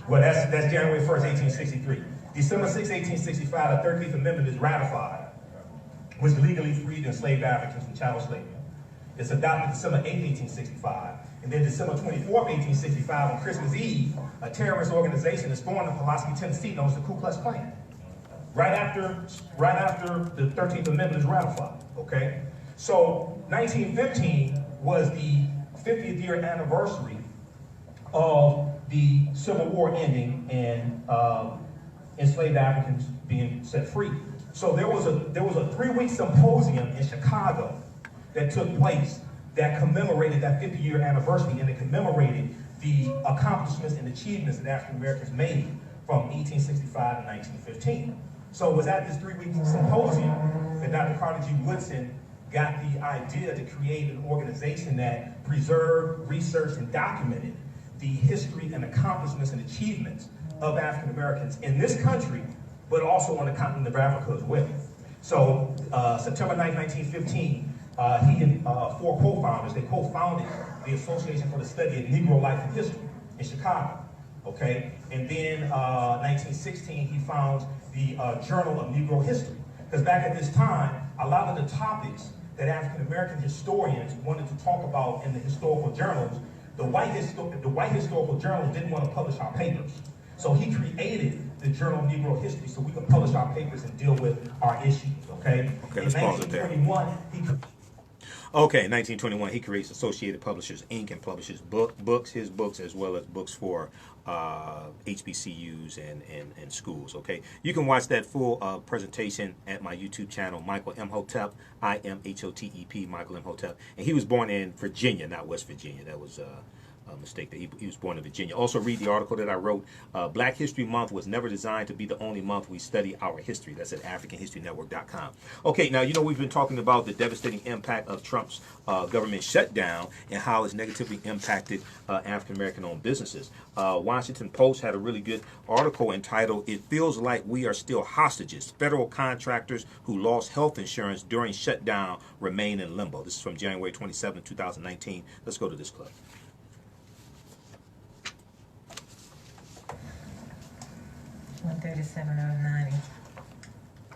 Well, that's January 1st, 1863. December 6, 1865, the 13th Amendment is ratified, which legally freed enslaved Africans from chattel slavery. It's adopted December 8, 1865. And then December 24, 1865, on Christmas Eve, a terrorist organization is formed in Pulaski, Tennessee, known as the Ku Klux Klan. Right after the 13th Amendment is ratified, okay? So 1915 was the 50th year anniversary of the Civil War ending and enslaved Africans being set free. So there was a 3-week symposium in Chicago that took place that commemorated that 50-year anniversary, and it commemorated the accomplishments and achievements that African Americans made from 1865 to 1915. So it was at this 3-week symposium that Dr. Cardi G. Woodson got the idea to create an organization that preserved, researched, and documented the history and accomplishments and achievements of African Americans in this country, but also on the continent of Africa as well. So September 9, 1915, he and four co-founders, they co-founded the Association for the Study of Negro Life and History in Chicago. Okay, and then 1916, he founds the Journal of Negro History. Because back at this time, a lot of the topics that African American historians wanted to talk about in the historical journals, the white historical journals didn't want to publish our papers. So he created the Journal of Negro History so we could publish our papers and deal with our issues. Okay. Okay, let's pause it there. Okay, in 1921, he creates Associated Publishers, Inc. and publishes his books, as well as books for HBCUs and schools, okay? You can watch that full presentation at my YouTube channel, Michael Imhotep, I-M-H-O-T-E-P, Michael Imhotep. And he was born in Virginia, not West Virginia. That was a mistake. That he was born in Virginia. Also read the article that I wrote. Black History Month was never designed to be the only month we study our history. That's at AfricanHistoryNetwork.com. Okay, now, you know, we've been talking about the devastating impact of Trump's government shutdown and how it's negatively impacted African-American-owned businesses. Washington Post had a really good article entitled, "It Feels Like We Are Still Hostages. Federal contractors who lost health insurance during shutdown remain in limbo." This is from January 27, 2019. Let's go to this clip. 137.90.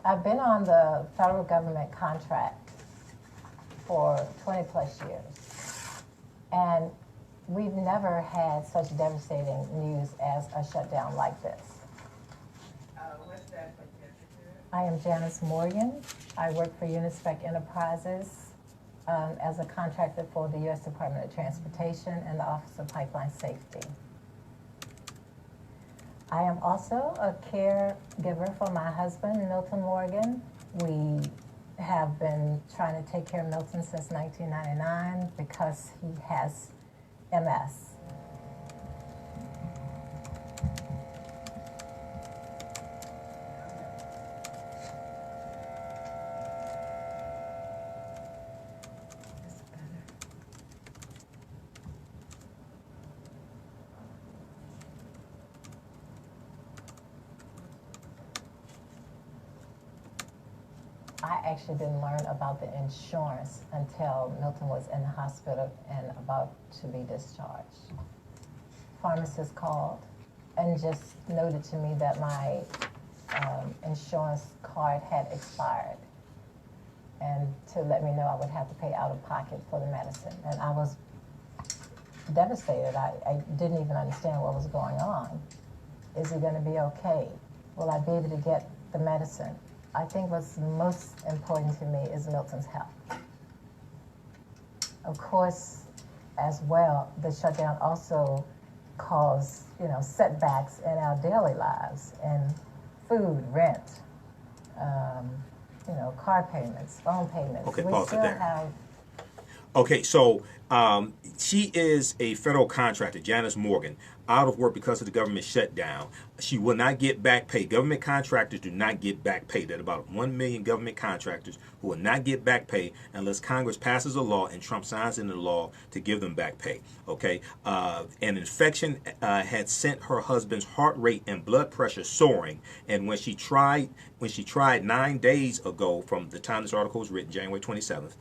I've been on the federal government contract for 20 plus years, and we've never had such devastating news as a shutdown like this. What's that? I am Janice Morgan. I work for Unispec Enterprises as a contractor for the U.S. Department of Transportation and the Office of Pipeline Safety. I am also a caregiver for my husband, Milton Morgan. We have been trying to take care of Milton since 1999 because he has MS. I actually didn't learn about the insurance until Milton was in the hospital and about to be discharged. Pharmacist called and just noted to me that my insurance card had expired, and to let me know I would have to pay out of pocket for the medicine. And I was devastated. I didn't even understand what was going on. Is he going to be okay? Will I be able to get the medicine? I think what's most important to me is Milton's health. Of course, as well, the shutdown also caused, setbacks in our daily lives, and food, rent, car payments, phone payments. Okay, we pause still it there. have. Okay, so she is a federal contractor, Janice Morgan, out of work because of the government shutdown. She will not get back pay. Government contractors do not get back pay. There are about 1 million government contractors who will not get back pay unless Congress passes a law and Trump signs into law to give them back pay. Okay, an infection had sent her husband's heart rate and blood pressure soaring, and when she tried 9 days ago, from the time this article was written, January 27th,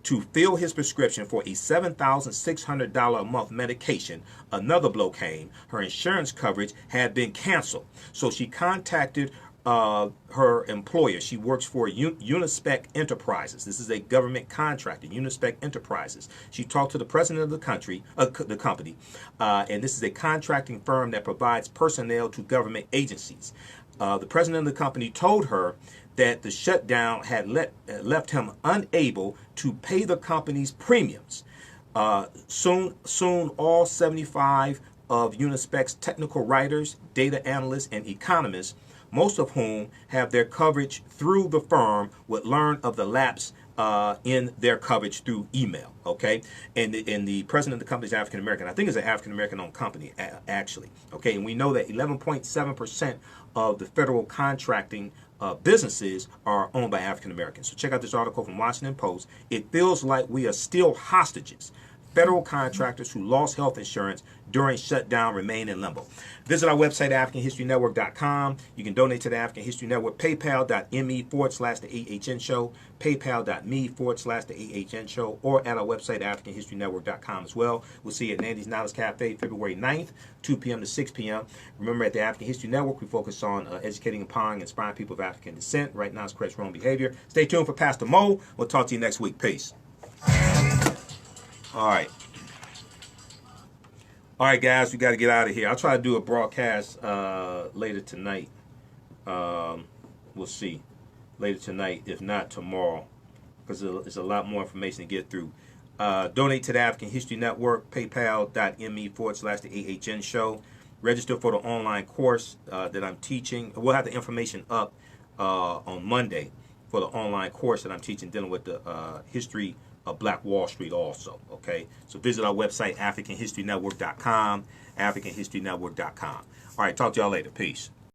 to fill his prescription for a $7,600 a month medication, another blow came. Her insurance coverage had been canceled. So she contacted her employer. She works for Unispec Enterprises. This is a government contractor, Unispec Enterprises. She talked to the president of the company, and this is a contracting firm that provides personnel to government agencies. The president of the company told her that the shutdown had left him unable to pay the company's premiums. Soon, all 75 of Unispec's technical writers, data analysts, and economists, most of whom have their coverage through the firm, would learn of the lapse in their coverage through email. Okay, and the president of the company is African American. I think it's an African American owned company, actually. Okay, and we know that 11.7% of the federal contracting businesses are owned by African Americans. So check out this article from Washington Post. It feels like we are still hostages. federal contractors who lost health insurance during shutdown remain in limbo. Visit our website, AfricanHistoryNetwork.com. You can donate to the African History Network, paypal.me/the AHN Show, paypal.me/the AHN Show, or at our website, AfricanHistoryNetwork.com as well. We'll see you at Nandy's Knowledge Cafe, February 9th, 2 p.m. to 6 p.m. Remember, at the African History Network, we focus on educating, empowering, and inspiring people of African descent. Right now, it's correct wrong behavior. Stay tuned for Pastor Mo. We'll talk to you next week. Peace. All right. All right, guys, we got to get out of here. I'll try to do a broadcast later tonight. We'll see. Later tonight, if not tomorrow, because there's a lot more information to get through. Donate to the African History Network, paypal.me/the AHN Show. Register for the online course that I'm teaching. We'll have the information up on Monday for the online course that I'm teaching dealing with the history of Black Wall Street also, okay? So visit our website, AfricanHistoryNetwork.com, AfricanHistoryNetwork.com. All right, talk to y'all later. Peace.